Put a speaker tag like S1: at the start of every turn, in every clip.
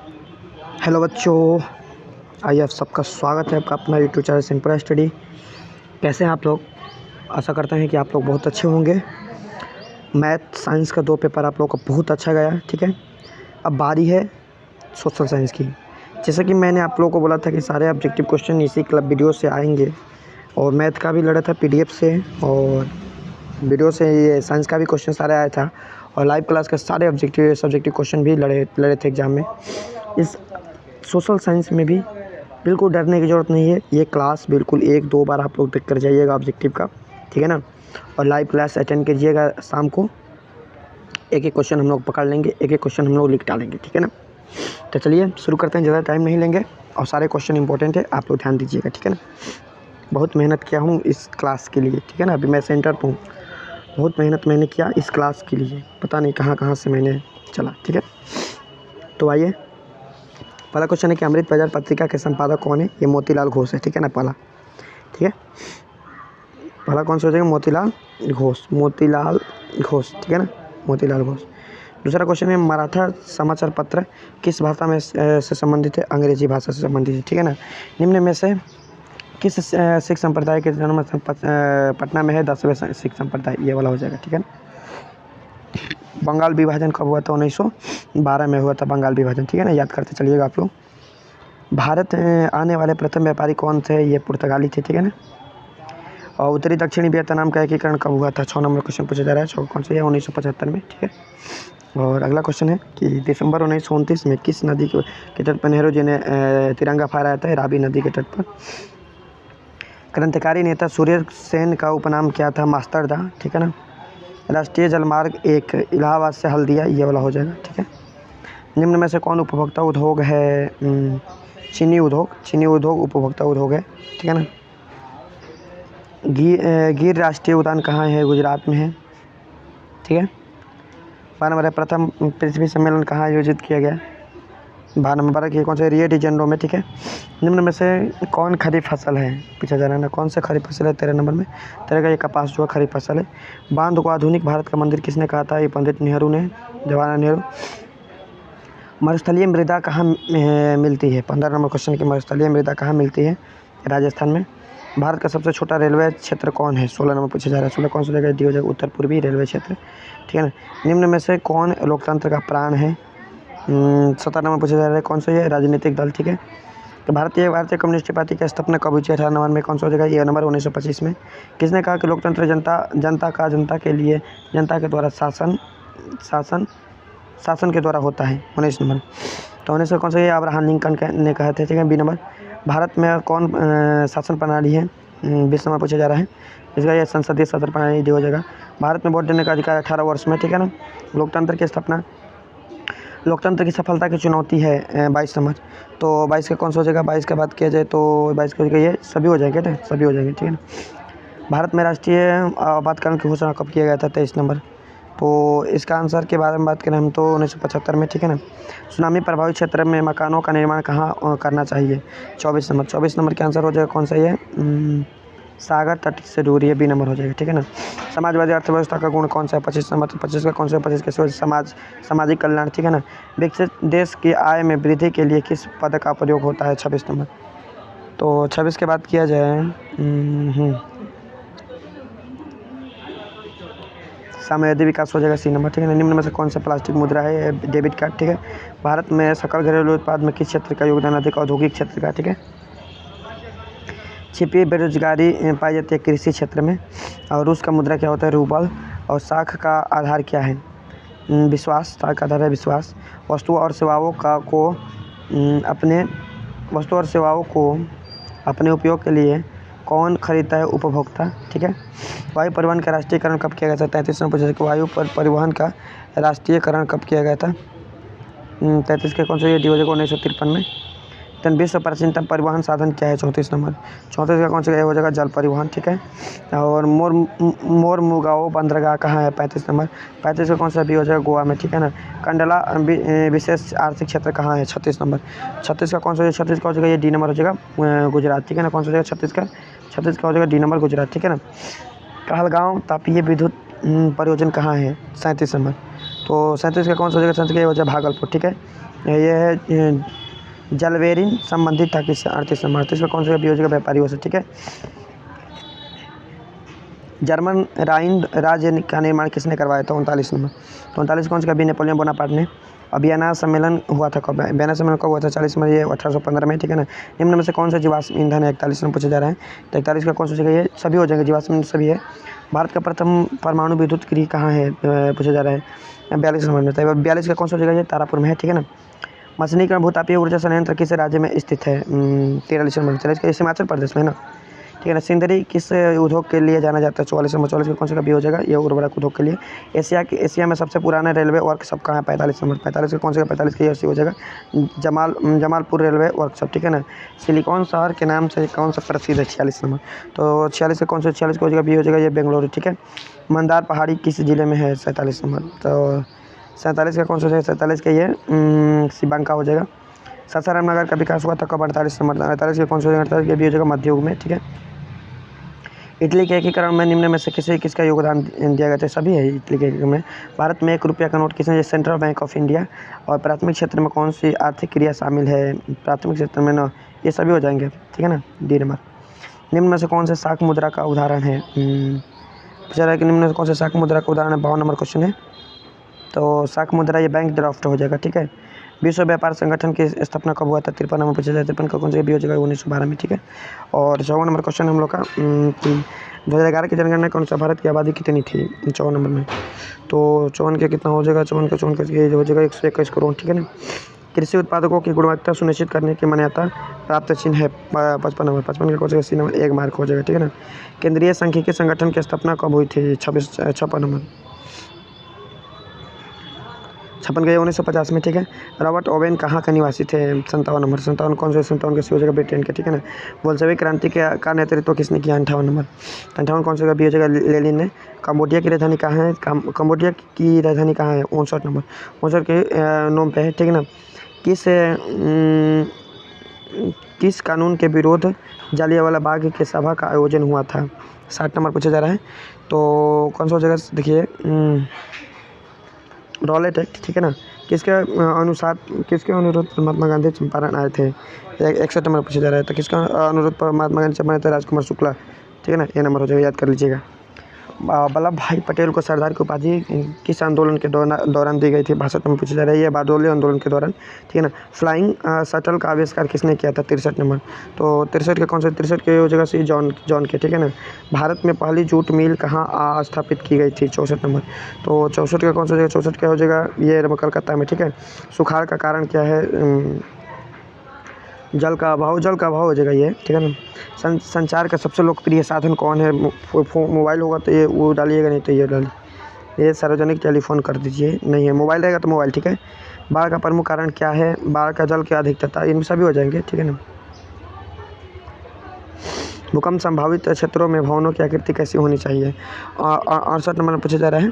S1: Hello बच्चों, आइए आप सबका स्वागत है आपका अपना यूट्यूब चैनल सिंपल स्टडी। कैसे हैं आप लोग? आशा करते हैं कि आप लोग बहुत अच्छे होंगे। मैथ साइंस का 2 पेपर आप लोग का बहुत अच्छा गया, ठीक है। अब बारी है सोशल साइंस की। जैसे कि मैंने आप लोगों को बोला था कि सारे ऑब्जेक्टिव क्वेश्चन इसी क्लब वीडियो से आएंगे, और मैथ का भी लड़ा था पीडीएफ से, और वीडियो से ये साइंस का भी क्वेश्चन सारे आया था, और लाइव क्लास के सारे सब्जेक्टिव क्वेश्चन भी लड़े थे एग्ज़ाम में। इस सोशल साइंस में भी बिल्कुल डरने की ज़रूरत नहीं है। ये क्लास बिल्कुल 1-2 बार आप लोग देख कर जाइएगा ऑब्जेक्टिव का, ठीक है ना। और लाइव क्लास अटेंड कीजिएगा शाम को। एक क्वेश्चन हम लोग पकड़ लेंगे, एक क्वेश्चन हम लोग लिख डालेंगे, ठीक है ना। तो चलिए शुरू करते हैं, ज़्यादा टाइम नहीं लेंगे, और सारे क्वेश्चन इंपॉर्टेंट है, आप लोग ध्यान दीजिएगा, ठीक है ना। बहुत मेहनत किया हूँ इस क्लास के लिए, ठीक है ना। अभी मैं सेंटर पर हूँ, बहुत मेहनत मैंने किया इस क्लास के लिए, पता नहीं कहाँ से मैंने चला, ठीक है। तो आइए, पहला क्वेश्चन है कि अमृत बाजार पत्रिका के संपादक कौन है? ये मोतीलाल घोष है, ठीक है ना। पहला, ठीक है, पहला कौन सा हो जाएगा? मोतीलाल घोष, ठीक है ना, मोतीलाल घोष। दूसरा क्वेश्चन है मराठा समाचार पत्र किस भाषा में से संबंधित है? अंग्रेजी भाषा से संबंधित है, ठीक है ना। निम्न में से किस सिख संप्रदाय के जन्म पटना में है? 10वें सिख संप्रदाय, ये वाला हो जाएगा, ठीक है ना। बंगाल विभाजन कब हुआ था? 1912 में हुआ था बंगाल विभाजन, ठीक है ना, याद करते चलिएगा आप लोग। भारत आने वाले प्रथम व्यापारी कौन थे? ये पुर्तगाली थे, ठीक है ना। और उत्तरी दक्षिणी वियतनाम का एकीकरण कब हुआ था? 6 नंबर क्वेश्चन पूछा जा रहा है। 6 कौन सा है? 1975 में, ठीक है। और अगला क्वेश्चन है कि दिसंबर 1929 में किस नदी के तट पर नेहरू जी ने तिरंगा फहराया था? रावी नदी के तट पर। क्रांतिकारी नेता सूर्य सेन का उपनाम क्या था? मास्टरदा, ठीक है ना। राष्ट्रीय जलमार्ग 1 इलाहाबाद से हल्दिया, ये वाला हो जाएगा, ठीक है। निम्न में से कौन उपभोक्ता उद्योग है? चीनी उद्योग उपभोक्ता उद्योग है, ठीक है ना। गिर राष्ट्रीय उद्यान कहाँ है? गुजरात में है, ठीक है। 12 नंबर प्रथम पृथ्वी सम्मेलन कहाँ आयोजित किया गया? 12 नंबर की कौन से? रियो डी जेनेरो में, ठीक है। निम्न में से कौन खरीफ फसल है? पूछा जा रहा है ना, कौन सा खरीफ फसल है? 13 नंबर में 13 का ये कपास जो है खरीफ फसल है। बांध को आधुनिक भारत का मंदिर किसने कहा था? ये पंडित नेहरू ने, जवाहरलाल नेहरू। मरुस्थलीय मृदा कहाँ मिलती है? 15 नंबर क्वेश्चन की मरुस्थलीय मृदा कहाँ मिलती है? राजस्थान में। भारत का सबसे छोटा रेलवे क्षेत्र कौन है? 16 नंबर पूछा जा रहा है। 16 कौन सा जगह? डी हो जाएगा उत्तर पूर्वी रेलवे क्षेत्र, ठीक है ना। निम्न में से कौन लोकतंत्र का प्राण है? 17 नंबर पूछा जा रहा है। कौन सा ये? राजनीतिक दल, ठीक है। तो भारतीय कम्युनिस्ट पार्टी की स्थापना कब हुई थी? 18 नंबर में। कौन सा हो जाएगा? ये नंबर 1925 में। किसने कहा कि लोकतंत्र जनता के लिए जनता के द्वारा शासन के द्वारा होता है? 19 नंबर। तो 19 कौन सा? ये अब्राहम लिंकन ने कहा थे, ठीक है। B number. भारत में कौन शासन प्रणाली है? 20 नंबर पूछा जा रहा है। इसका ये संसदीय शासन प्रणाली डी हो जाएगा। भारत में वोट देने का अधिकार 18 वर्ष में, ठीक है ना। लोकतंत्र की सफलता की चुनौती है 22 नंबर। तो 22 का कौन सा हो जाएगा? 22 का बात किया जाए तो 22 का ये सभी हो जाएंगे, ठीक, सभी हो जाएंगे, ठीक है ना। भारत में राष्ट्रीय आपातकाल की घोषणा कब किया गया था? 23 नंबर। तो इसका आंसर के बारे में बात करें हम तो 1975 में, ठीक है ना। सुनामी प्रभावित क्षेत्र में मकानों का निर्माण कहाँ करना चाहिए? 24 नंबर। 24 नंबर के आंसर हो जाएगा कौन सा? ये सागर तट से दूरी है, बी नंबर हो जाएगा, ठीक है ना। समाजवादी अर्थव्यवस्था का गुण कौन सा है? 25 नंबर। तो 25 का कौन सा? 25 कैसे? सामाजिक कल्याण, ठीक है ना। विकसित देश की आय में वृद्धि के लिए किस पद का प्रयोग होता है? 26 नंबर। तो 26 के बात किया जाए साम्यवादी विकास हो जाएगा, सी नंबर, ठीक है ना। निम्न में से कौन सा प्लास्टिक मुद्रा है? डेबिट कार्ड, ठीक है। भारत में सकल घरेलू उत्पाद में किस क्षेत्र का योगदान अधिक? औद्योगिक क्षेत्र का, ठीक है। छिपी बेरोजगारी पाई जाती है कृषि क्षेत्र में। और रूस का मुद्रा क्या होता है? रूबल। और साख का आधार क्या है? विश्वास। साख का आधार है विश्वास। वस्तुओं और सेवाओं को अपने उपयोग के लिए कौन खरीदता है? उपभोक्ता, ठीक है। वायु परिवहन का राष्ट्रीयकरण कब किया गया था? 33 में पूछा कि वायु परिवहन का राष्ट्रीयकरण कब किया गया था? 33 के कौन सा? ये डी हो जाएगा 1953 में। then विश्व प्राचीनतम परिवहन साधन क्या है? 34 नंबर। 34 का कौन सा हो जाएगा? जल परिवहन, ठीक है। और मोरमुगाओ बंदरगाह कहाँ है? 35 नंबर। 35 का कौन सा? भी हो जाएगा गोवा में, ठीक है ना। कंडला विशेष आर्थिक क्षेत्र कहाँ है? 36 नंबर। 36 का कौन सा? 36 का हो जाएगा ये डी नंबर हो जाएगा गुजरात, ठीक है ना। कौन सा हो जाएगा? 36 का हो जाएगा डी नंबर गुजरात, ठीक है ना। कहलगांव तापीय विद्युत परियोजना कहाँ है? 37 नंबर। तो 37 का कौन सा हो जाएगा? 37 का हो जाएगा भागलपुर, ठीक है। ये है जलवेरिन संबंधित था किससे? 38 में कौन सा वियोजक व्यापारियों से? ठीक है। जर्मन राइन राज्य का निर्माण किसने करवाया था? 39 नंबर। तो 39 कौन सा कभी? नेपोलियन बोनापार्ट ने। अब वियना सम्मेलन हुआ था कब? वियना सम्मेलन कब हुआ था? 40 में, ये 1815 में। ठीक है ना। निम्न में से कौन सा जीवाश्म ईंधन है? 41 में पूछा जा रहा है। तो 41 का कौन सा जगह? ये सभी हो जाएंगे, जीवाश्म ईंधन सभी है। भारत का प्रथम परमाणु विद्युत गृह कहाँ है? पूछा जा रहा है 42 नंबर में। तो 42 का कौन सा जगह है? तारापुर में है। ठीक है ना। मछलीकरण भूतापीय ऊर्जा संयंत्र किस राज्य में स्थित है? 43 नंबर। 43 का हिमाचल प्रदेश में है ना। ठीक है ना। सिंदरी किस उद्योग के लिए जाना जाता है? 44 नंबर। 44 का कौन सा का भी हो जाएगा? ये उर्वरक उद्योग के लिए। एशिया में सबसे पुराना रेलवे वर्कशॉप कहाँ है? 45 नंबर। 45 का कौन सा? 45 का ये हो जाएगा जमालपुर रेलवे वर्कशॉप। ठीक है ना। सिलिकॉन शहर के नाम से कौन सा प्रसिद्ध है? 46 नंबर। तो 46 का कौन सा? 46 का हो जाएगा भी हो जाएगा ये बेंगलुरु। ठीक है। मंदार पहाड़ी किस जिले में है? 47 नंबर। तो 47 का कौन सा? 47 का ये शिबांका हो जाएगा। सासाराम नगर का विकास हुआ था कब? 48 नंबर। 48 का कौन सा? 48 का भी हो जाएगा मध्य युग में। ठीक है। इटली के एकीकरण में निम्न में से किसका योगदान दिया गया था? सभी है इटली के एकीकरण में। भारत में 1 रुपया का नोट किसने? Central bank of India. और प्राथमिक क्षेत्र में कौन सी आर्थिक क्रिया शामिल है? प्राथमिक क्षेत्र में ना, ये सभी हो जाएंगे। ठीक है ना। D number. निम्न में से कौन से शाक मुद्रा का उदाहरण है? पूछा रहा है कि निम्न में से कौन से शाक मुद्रा का उदाहरण है? 52 नंबर क्वेश्चन है। तो शाक मुद्रा ये बैंक ड्राफ्ट हो जाएगा। ठीक है। विश्व व्यापार संगठन की स्थापना कब हुआ था? 53 नंबर पूछा जाए। 53 का कौन सा भी हो जाएगा? 1912 में। ठीक है। और 54 नंबर क्वेश्चन हम लोग का 2011 की जनगणना के अनुसार भारत की आबादी कितनी थी? 54 नंबर में। तो 54 का कितना हो जाएगा? 54 का ये हो जाएगा 121 करोड़। ठीक है ना। कृषि उत्पादकों की गुणवत्ता सुनिश्चित करने की मान्यता प्राप्त चिन्ह है 55 नंबर। 55 का कौन सा? 80 नंबर। 1 मार्क हो जाएगा। ठीक है ना। केंद्रीय सांख्यिकी संगठन की स्थापना कब हुई थी? 56 नंबर। 56 का 1950 में। ठीक है। रॉबर्ट ओवेन कहाँ का निवासी थे? 57 नंबर। 57 कौन से? 57 का सी हो जाएगा ब्रिटेन के। ठीक है ना। बोल्शेविक क्रांति का नेतृत्व किसने किया? 58 नंबर। 58 कौन से का भी हो जाएगा? लेनिन ने। कंबोडिया की राजधानी कहाँ है? कंबोडिया की राजधानी कहाँ है? 59 नंबर। 59 के नोम पे है। ठीक है ना। किस कानून के विरोध जालियांवाला बाग के सभा का आयोजन हुआ था? 60 नंबर पूछा जा रहा है। तो कौन सा हो जाएगा? देखिए रॉलेट एक्ट। ठीक है ना। किसके अनुरोध पर महात्मा गांधी चंपारण आए थे? 61 नंबर पूछा जा रहा है। तो किसका अनुरोध पर महात्मा गांधी चंपारण थे? राजकुमार शुक्ला। ठीक है ना। ये नंबर हो जाएगा, याद कर लीजिएगा। वल्लभ भाई पटेल को सरदार की उपाधि किस आंदोलन के दौरान दी गई थी? 62 में पूछा जा रहा है। ये बारडोली आंदोलन के दौरान। ठीक है ना। फ्लाइंग शटल का आविष्कार किसने किया था? 63 नंबर। तो 63 का कौन सा? 63 के हो जाएगा सी जॉन के। ठीक है ना। भारत में पहली जूट मिल कहाँ स्थापित की गई थी? 64 नंबर। तो 64 का कौन सा हो जाएगा? 64 का हो जाएगा ये कलकत्ता में। ठीक है। सुखाड़ का कारण क्या है? जल का अभाव हो जाएगा ये। ठीक है ना। संचार का सबसे लोकप्रिय साधन कौन है? मोबाइल होगा तो ये वो डालिएगा, नहीं तो ये डालिए। ये सार्वजनिक टेलीफोन कर दीजिए। नहीं है, मोबाइल रहेगा तो मोबाइल। ठीक है। बाढ़ का प्रमुख कारण क्या है? बाढ़ का जल की अधिकता, इनमें सभी हो जाएंगे। ठीक है ना। भूकंप संभावित क्षेत्रों में भवनों की आकृति कैसी होनी चाहिए? 68 नंबर पूछा जा रहा है।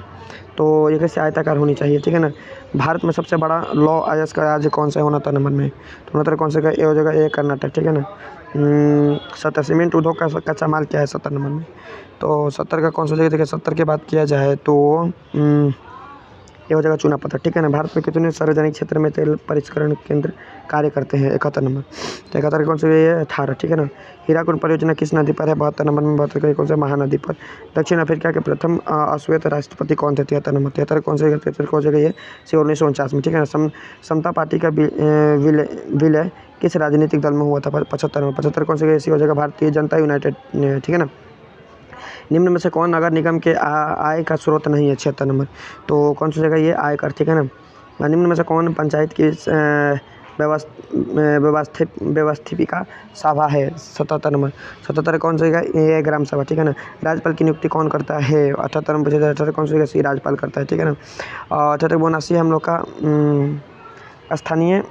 S1: तो ये कैसे? आयताकार होनी चाहिए। ठीक है ना। भारत में सबसे बड़ा लौ अयस्क राज्य कौन सा है? 69 नंबर में। तो 69 कौन सा का? ये हो जाएगा ये कर्नाटक। ठीक है ना। 70 सीमेंट उद्योग का कच्चा माल क्या है? 70 नंबर में। तो 70 का कौन सा जगह? देखिए 70 की बात किया जाए तो ये हो जाएगा चूना पत्थर। ठीक है ना। भारत में कितने सार्वजनिक क्षेत्र में तेल परिष्करण केंद्र कार्य करते हैं? 71 नंबर। तो 71 कौन सा? ये 18। ठीक है ना। हीराकुंड परियोजना किस नदी पर है? 72 नंबर में। 72 का कौन सा? महानदी पर। दक्षिण अफ्रीका के प्रथम अश्वेत राष्ट्रपति कौन थे? 73 नंबर। 73 कौन सा? 73 हो जाएगा ये 1949 में। ठीक है ना। समता पार्टी का विलय किस राजनीतिक दल में हुआ था? 75 नंबर। 75 कौन सा? ऐसी हो जाएगा भारतीय जनता यूनाइटेड। ठीक है ना। निम्न में से कौन नगर निगम के आय का स्रोत नहीं है? 76 नंबर। तो कौन सा जगह? ये आयकर। ठीक है ना। निम्न में से कौन पंचायत की व्यवस्थापिका सभा है? 77 नंबर। 77 कौन सा? ये ग्राम सभा। ठीक है ना। राज्यपाल की नियुक्ति कौन करता है? 78 नंबर। 78 कौन सा? सी राज्यपाल करता है। ठीक है ना। 78 79 हम लोग का स्थानीय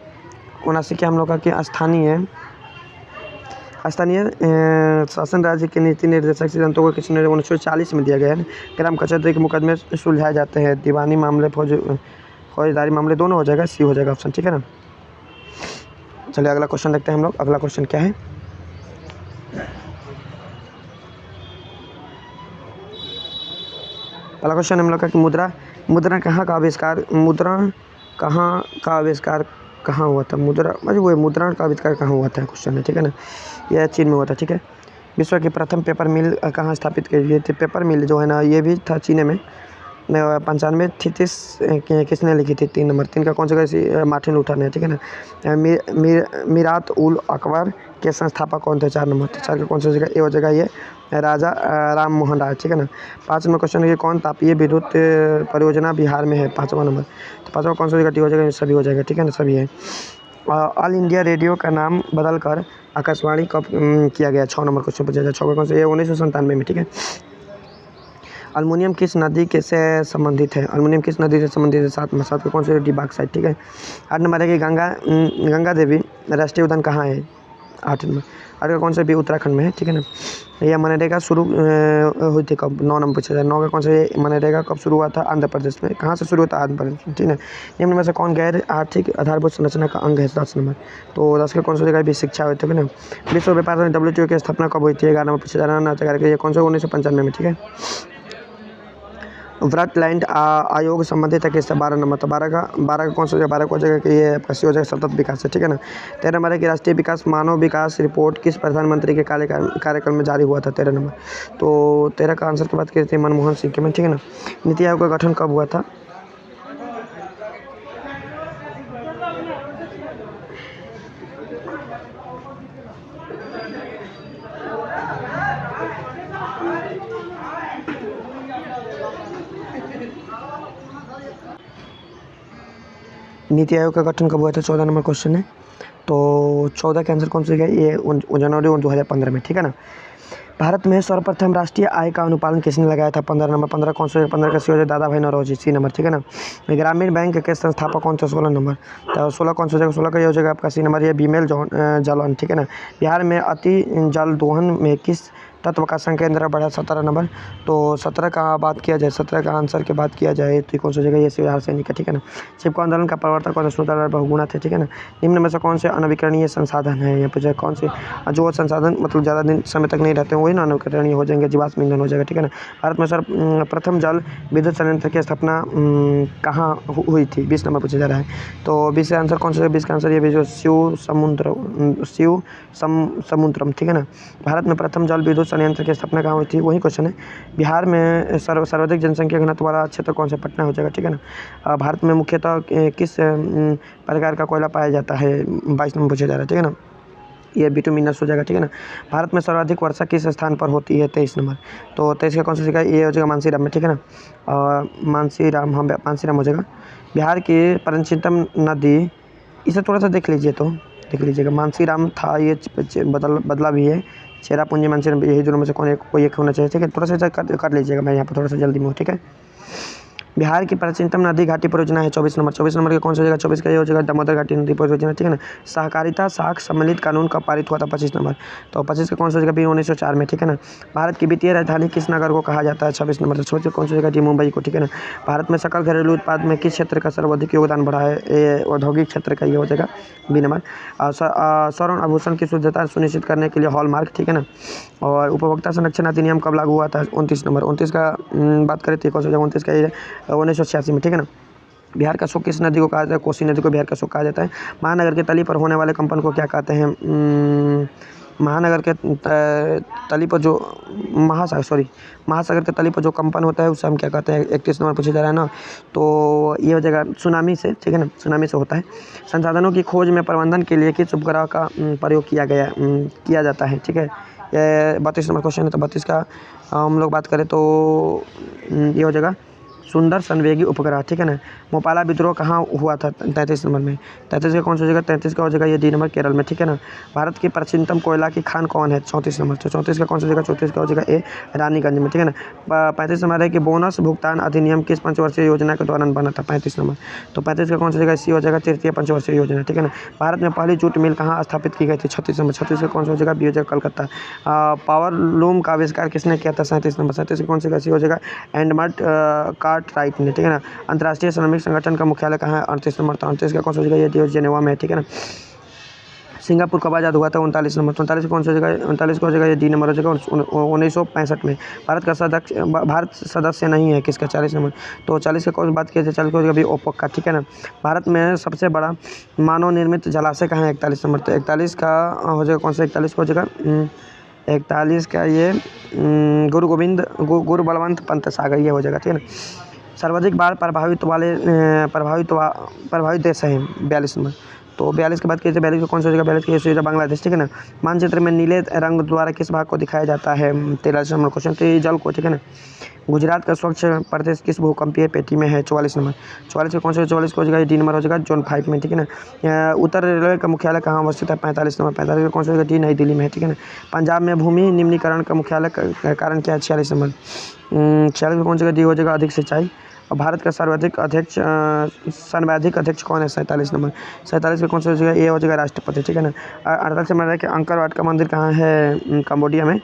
S1: 79 के हम लोग का स्थानीय शासन राज्य के नीति निर्देशक सिद्धांतों को किसने 1940 में दिया गया है? ग्राम कचहरी के मुकदमे सुलझाए जाते हैं, दीवानी मामले फौजदारी मामले दोनों हो जाएगा, सी हो जाएगा ऑप्शन। ठीक है ना। चलिए अगला क्वेश्चन देखते हैं हम लोग। अगला क्वेश्चन क्या है? अगला क्वेश्चन हम लोग का कि मुद्रा कहाँ का आविष्कार कहाँ हुआ था? मुद्रा मतलब वो मुद्रण का आविष्कार कहाँ हुआ था क्वेश्चन है, ठीक है ना। यह चीन में हुआ था, ठीक है। विश्व की प्रथम पेपर मिल कहाँ स्थापित की गई थी? पेपर मिल जो है ना ये भी था चीन में। 95 थीसिस किसने लिखी थी? 3 नंबर। 3 का कौन सा कैसी? मार्टिन लूथर ने, ठीक है ना। मीरात उल अकबर के संस्थापक कौन थे? 4 नंबर। 4 का कौन सा जगह? ए हो जाएगा ये राजा राम मोहन राय, ठीक है ना। 5 नंबर क्वेश्चन है, कौन तापीय विद्युत परियोजना बिहार में है? 5वां नंबर। तो 5वां कौन सा जगह? डी हो जाएगा, सभी हो जाएगा, ठीक है ना, सभी है। ऑल इंडिया रेडियो का नाम बदलकर आकाशवाणी कब किया गया? 6 नंबर क्वेश्चन पूछा जाएगा। 6 का कौन सा? ये 1997 में, ठीक है। अल्मोनियम किस नदी के से संबंधित है? अल्मोनियम किस नदी से संबंधित है? 7 में। 7 का कौन सा? डी बॉक्साइट, ठीक है। 8 नंबर है कि गंगा देवी राष्ट्रीय उद्यान कहाँ है? 8 नंबर। 8 का कौन सा? भी उत्तराखंड में है, ठीक है ना। यह मनरेगा शुरू हुई थी कब? 9 नंबर पूछा जाए। 9 का कौन सा? ये मनरेगा कब शुरू हुआ था? आंध्र प्रदेश में। कहाँ से शुरू हुआ था? आंध्र प्रदेश में, ठीक है। निम्न में से कौन गैर आर्थिक आधारभूत संरचना का अंग है? 10 नंबर। तो 10 का कौन सा जगह? भी शिक्षा हुई थी, ठीक है ना। विश्व व्यापार संगठन WTO की स्थापना कब हुई थी? 11 नंबर पूछा जा रहा है। ये कौन सा? 1995 में, ठीक है। ब्रॉडलैंड आयोग संबंधित है किससे? 12 नंबर। तो 12 का कौन सा? 12 को जगह कि ये आपका सी हो जाएगा सतत विकास है, ठीक है ना। 13 नंबर है कि राष्ट्रीय विकास मानव विकास रिपोर्ट किस प्रधानमंत्री के कार्यकाल में जारी हुआ था? 13 नंबर। तो 13 का आंसर की बात की थी मनमोहन सिंह के में, ठीक है ना। नीति आयोग का गठन कब हुआ था? नीति आयोग का गठन कब हुआ था? 14 नंबर क्वेश्चन है। तो 14 के आंसर कौन सा? ये जनवरी 2015 में, ठीक है ना। भारत में सर्वप्रथम राष्ट्रीय आय का अनुपालन किसने लगाया था? 15 नंबर। 15 कौन सा? 15 का सी हो जाए दादा भाई नौरोजी, सी नंबर, ठीक है ना। ग्रामीण बैंक के संस्थापक कौन थे? 16 नंबर। तो 16 कौन सा हो जाएगा? 16 का ये हो जाएगा आपका सी नंबर, ये बीमेल जालन, ठीक है ना। बिहार में अति जल दोहन में किस तत्व का संकेंद्र बढ़ा? 17 नंबर। तो 17 का बात किया जाए, 17 का आंसर की बात किया जाए तो कौन सा जगह? ये शिवहार सैनिक है, ठीक है ना। चिपको आंदोलन का प्रवर्तक कौन? सुधाकर बहुगुणा थे, ठीक है ना। निम्न में से कौन से अनवीकरणीय संसाधन है? यहाँ पे कौन से जो संसाधन मतलब ज़्यादा दिन समय तक नहीं रहते हैं वही ना अनवीकरणीय हो जाएंगे, जीवाश्म ईंधन हो जाएगा, ठीक है ना। भारत में प्रथम जल विद्युत संयंत्र की स्थापना कहाँ हुई थी? 20 नंबर पूछा जा रहा है। तो 20 का आंसर कौन सा? 20 का आंसर ये भी जो शिव समुद्रम, ठीक है ना। भारत में प्रथम जल विद्युत संयंत्र की स्थापना कहाँ हुई थी? वही क्वेश्चन है। बिहार में सर्वाधिक जनसंख्या घनत्व वाला क्षेत्र कौन सा? पटना हो जाएगा, ठीक है ना। भारत में मुख्यतः किस प्रकार का कोयला पाया जाता है? 22 नंबर पूछा जा रहा है, ठीक है ना। ये बिटुमिनस हो जाएगा, ठीक है ना। भारत में सर्वाधिक वर्षा किस स्थान पर होती है? 23 नंबर। तो 23 का कौन सा जगह? ये हो जाएगा मानसीराम में, ठीक है ना। मानसीराम, हाँ मानसीराम हो जाएगा। बिहार की प्राचीनतम नदी, इसे थोड़ा सा देख लीजिए, तो देख लीजिएगा। मानसीराम था, ये बदला भी है। चेरापूंजी मानसीराम, यही दोनों में से कोई एक होना चाहिए, ठीक है। थोड़ा सा कर लीजिएगा, मैं यहाँ पर थोड़ा सा जल्दी में हूँ, ठीक है। बिहार की प्राचीनतम नदी घाटी परियोजना है 24 नंबर। 24 नंबर के कौन सा जगह? 24 का ये हो जाएगा दामोदर घाटी नदी परियोजना, ठीक है ना। सहकारिता साख सम्मिलित कानून कब पारित हुआ था? 25 नंबर। तो 25 का कौन सा जगह? भी 1904 में, ठीक है ना। भारत की वित्तीय राजधानी किस नगर को कहा जाता है? 26 नंबर। तो 26 कौन सा जगह? मुंबई को, ठीक है ना। भारत में सकल घरेलू उत्पाद में किस क्षेत्र का सर्वाधिक योगदान बढ़ा है? ये औद्योगिक क्षेत्र का ये हो जाएगा, बी नंबर। स्वर्ण आभूषण की शुद्धता सुनिश्चित करने के लिए हॉलमार्क, ठीक है ना। और उपभोक्ता संरक्षण अधिनियम कब लागू हुआ था? 29 नंबर। 29 का बात करें तो कौन सा जगह? 29 का ये 1986 में, ठीक है ना। बिहार का शोक किस नदी को कहा जाता है? कोसी नदी को बिहार का शोक कहा जाता है। महानगर के तली पर होने वाले कंपन को क्या कहते हैं? महानगर के तली पर जो महासागर के तली पर जो कंपन होता है उसे हम क्या कहते हैं? 31 नंबर पूछा जा रहा है ना। तो ये हो जाएगा सुनामी से, ठीक है ना, सुनामी से होता है। संसाधनों की खोज में प्रबंधन के लिए किस उपग्रह का प्रयोग किया जाता है, ठीक है। ये 32 नंबर क्वेश्चन है। तो 32 का हम लोग बात करें तो ये हो जाएगा सुंदर संवेगी उपग्रह, ठीक है ना। मोपाला विद्रोह कहाँ हुआ था? 33 नंबर में। 33 का कौन सा जगह? 33 का हो जाएगा ये डी नंबर, केरल में, ठीक है ना। भारत की प्राचीनतम कोयला की खान कौन है? 34 नंबर। तो 34 का कौन सा जगह? 34 का हो जाएगा ए रानीगंज में, ठीक है ना। 35 नंबर है कि बोनस भुगतान अधिनियम किस पंचवर्षीय योजना के दौरान बना था? 35 नंबर। तो 35 का कौन सा जगह? सी हो जाएगा तृतीय पंचवर्षीय योजना, ठीक है ना। भारत में पहली जूट मिल कहाँ स्थापित की गई थी? 36 नंबर। 36 का कौन सा जगह? बी हो जाएगा कलकत्ता। पावर लूम का आविष्कार किसने किया था? 37 नंबर। 37 का कौन सा जगह? सी हो जाएगा एडमंड कार्टराइट ने, ठीक है ना। अंतर्राष्ट्रीय श्रमिक संगठन का मुख्यालय कहाँ है? 38 नंबर। तो 38 का कौन सा जगह? ये जेनेवा में, ठीक है ना। सिंगापुर कब आज़ाद हुआ था? 39 नंबर। 39 कौन सी जगह? 39 कौन सी जगह? ये डी नंबर हो जाएगा 1965 में। भारत सदस्य नहीं है किसका? 40 नंबर। तो 40 का कौन बात किया जाए? 40 को अभी ओपेक का, ठीक है ना। भारत में सबसे बड़ा मानव निर्मित जलाशय कहाँ है? 41 नंबर। तो 41 का हो जाएगा कौन सा? 41 को हो जाएगा 41 का ये गुरु बलवंत पंत सागर ये हो जाएगा, ठीक है ना। सर्वाधिक बाढ़ प्रभावित देश है 42 नंबर। तो 42 के बाद कीजिए 42 को कौन सा जगह? 42 की जगह बांग्लादेश, ठीक है ना। मानचित्र में नीले रंग द्वारा किस भाग को दिखाया जाता है? 13 नंबर क्वेश्चन। तो ये जल को, ठीक है ना। गुजरात का स्वच्छ प्रदेश किस भूकंपीय पेटी में है? 44 नंबर। 44 का कौन सा? 44 को हो जाएगा डी नंबर हो जाएगा जोन 5 में, ठीक है ना। उत्तर रेलवे का मुख्यालय कहाँ अवस्थित है? 45 नंबर। 45 का कौन सा हो जाएगा? डी नई दिल्ली में है, ठीक है ना। पंजाब में भूमि निम्नीकरण का मुख्यालय कारण क्या है? 46 नंबर। 46 का कौन सा? डी हो जाएगा अधिक सिंचाई। और भारत का सर्वाधिक अध्यक्ष कौन है? 47 नंबर। 47 का कौन सा हो जाएगा? ये हो जाएगा राष्ट्रपति, ठीक है ना। 48 नंबर है कि अंकर वाट का मंदिर कहाँ है? कंबोडिया में।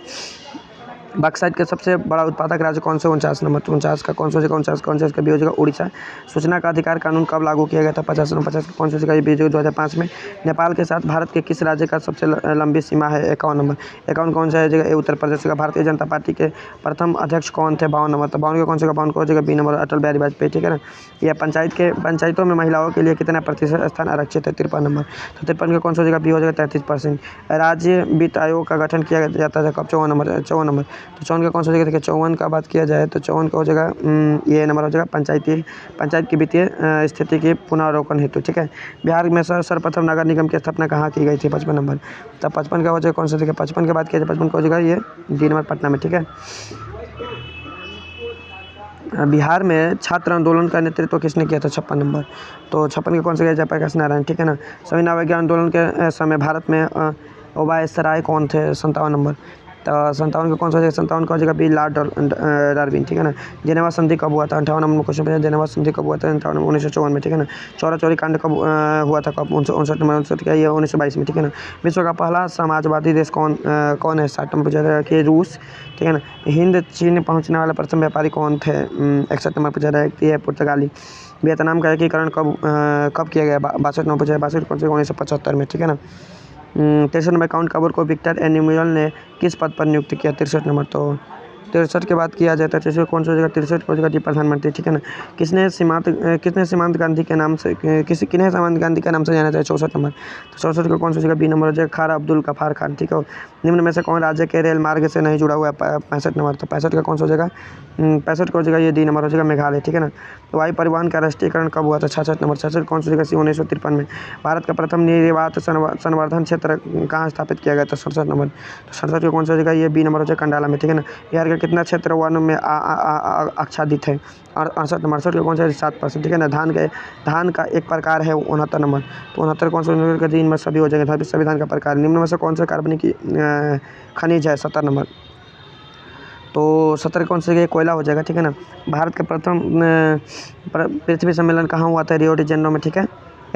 S1: बॉक्साइट के सबसे बड़ा उत्पादक राज्य कौन सा? 49 नंबर। 49 का कौन सा हो जाएगा? 49 का भी हो जाएगा उड़ीसा। सूचना का अधिकार कानून कब लागू किया गया था? 50 नंबर। 50 का कौन सा हो जाएगा? ये भी 2005 में। नेपाल के साथ भारत के किस राज्य का सबसे लंबी सीमा है? 51 नंबर। 51 कौन सा है जगह? उत्तर प्रदेश का। भारतीय जनता पार्टी के प्रथम अध्यक्ष कौन थे? 52 नंबर। तो 52 का कौन सा? 52 को हो जाएगा बी नंबर अटल बिहारी वाजपेयी, ठीक है ना। यह पंचायतों में महिलाओं के लिए कितना प्रतिशत स्थान आरक्षित है? 53 नंबर। तो 53 का कौन सा हो जाएगा? बी हो जाएगा 33%। राज्य वित्त आयोग का गठन किया जाता है कब? 54 नंबर। 54 नंबर। तो 54 का कौन सा? देखिए 54 का बात किया जाए तो 54 का हो जाएगा ये नंबर हो जाएगा पंचायत की वित्तीय स्थिति के पुनरावलोकन हेतु, ठीक है। बिहार में सर्वप्रथम नगर निगम की स्थापना कहाँ की गई थी? 55 नंबर। तब 55 का हो जाएगा कौन सा? देखिए 55 की बात किया जाए 55 का हो जाएगा ये डी नंबर पटना में, ठीक है। बिहार में छात्र आंदोलन का नेतृत्व किसने किया था? 56 नंबर। तो 56 का कौन सा? जयप्रकाश नारायण, ठीक है ना। सविनय अवज्ञा आंदोलन के समय भारत में वायसराय कौन थे? 57 नंबर। तो 57 का कौन सा हो जाएगा? 57 का हो जाएगा बी लॉर्ड डार्विन, ठीक है ना। जेनेवा संधि कब हुआ था? 58 नंबर क्वेश्चन पूछा। जेनेवा संधि कब हुआ था? 1954 में, ठीक है ना। चौरा चौरी कांड कब हुआ था? कब? 59 नंबर। 59 का ये 1922 में, ठीक है ना। विश्व का पहला समाजवादी देश कौन है? 60 नंबर पूछा था कि रूस, ठीक है ना। हिंद चीन पहुँचने वाले प्रथम व्यापारी कौन थे? 61 नंबर पूछा था कि पुर्तगाली। वियतनाम का एकीकरण कब किया गया? 62 नंबर पूछा। 62 कौन से? 1975 में, ठीक है ना। 63 नंबर काउंट कबूर को विक्टर एनिमुअल ने किस पद पर नियुक्त किया? 63 नंबर। तो 63 की बात किया जाता है 63 कौन सा हो जाएगा? 63 को हो जाएगा प्रधानमंत्री, ठीक है ना। किसने सीमांत गांधी के नाम से किन्हें सीमांत गांधी के नाम से जाना चाहिए? 64 नंबर। तो 64 का कौन सा हो जाएगा? बी नंबर हो जाएगा खार अब्दुल गफार खान, ठीक है। निम्न में से कौन राज्य के रेल मार्ग से नहीं जुड़ा हुआ है? 65 नंबर। तो 65 का कौन सा हो जाएगा? 65 का हो जाएगा ये डी नंबर हो जाएगा मेघालय, ठीक है ना। तो वायु परिवहन का राष्ट्रीयकरण कब हुआ था? 66 नंबर। 66 कौन सा हो जाएगा? 1953 में। भारत का प्रथम निर्वात संवर्धन क्षेत्र कहाँ स्थापित किया गया था? 67 नंबर। तो 67 का कौन सा हो जाएगा? ये बी नंबर हो जाएगा कंडाला में, ठीक है ना। बिहार का कितना क्षेत्र वन में आच्छादित है? और 68 नंबर। 68 का कौन सा? 7%, ठीक है ना। धान का एक प्रकार है 69 नंबर। तो 69 कौन सा हो जाएगा? में सभी हो जाएगा सभी धान का प्रकार। निम्न में से कौन सा कार्बनिक खनिज है? 70 नंबर। तो 70 कौन सा? कोयला हो जाएगा, ठीक है ना। भारत का प्रथम पृथ्वी सम्मेलन कहाँ हुआ था? रियो डी जेनेरो में, ठीक है।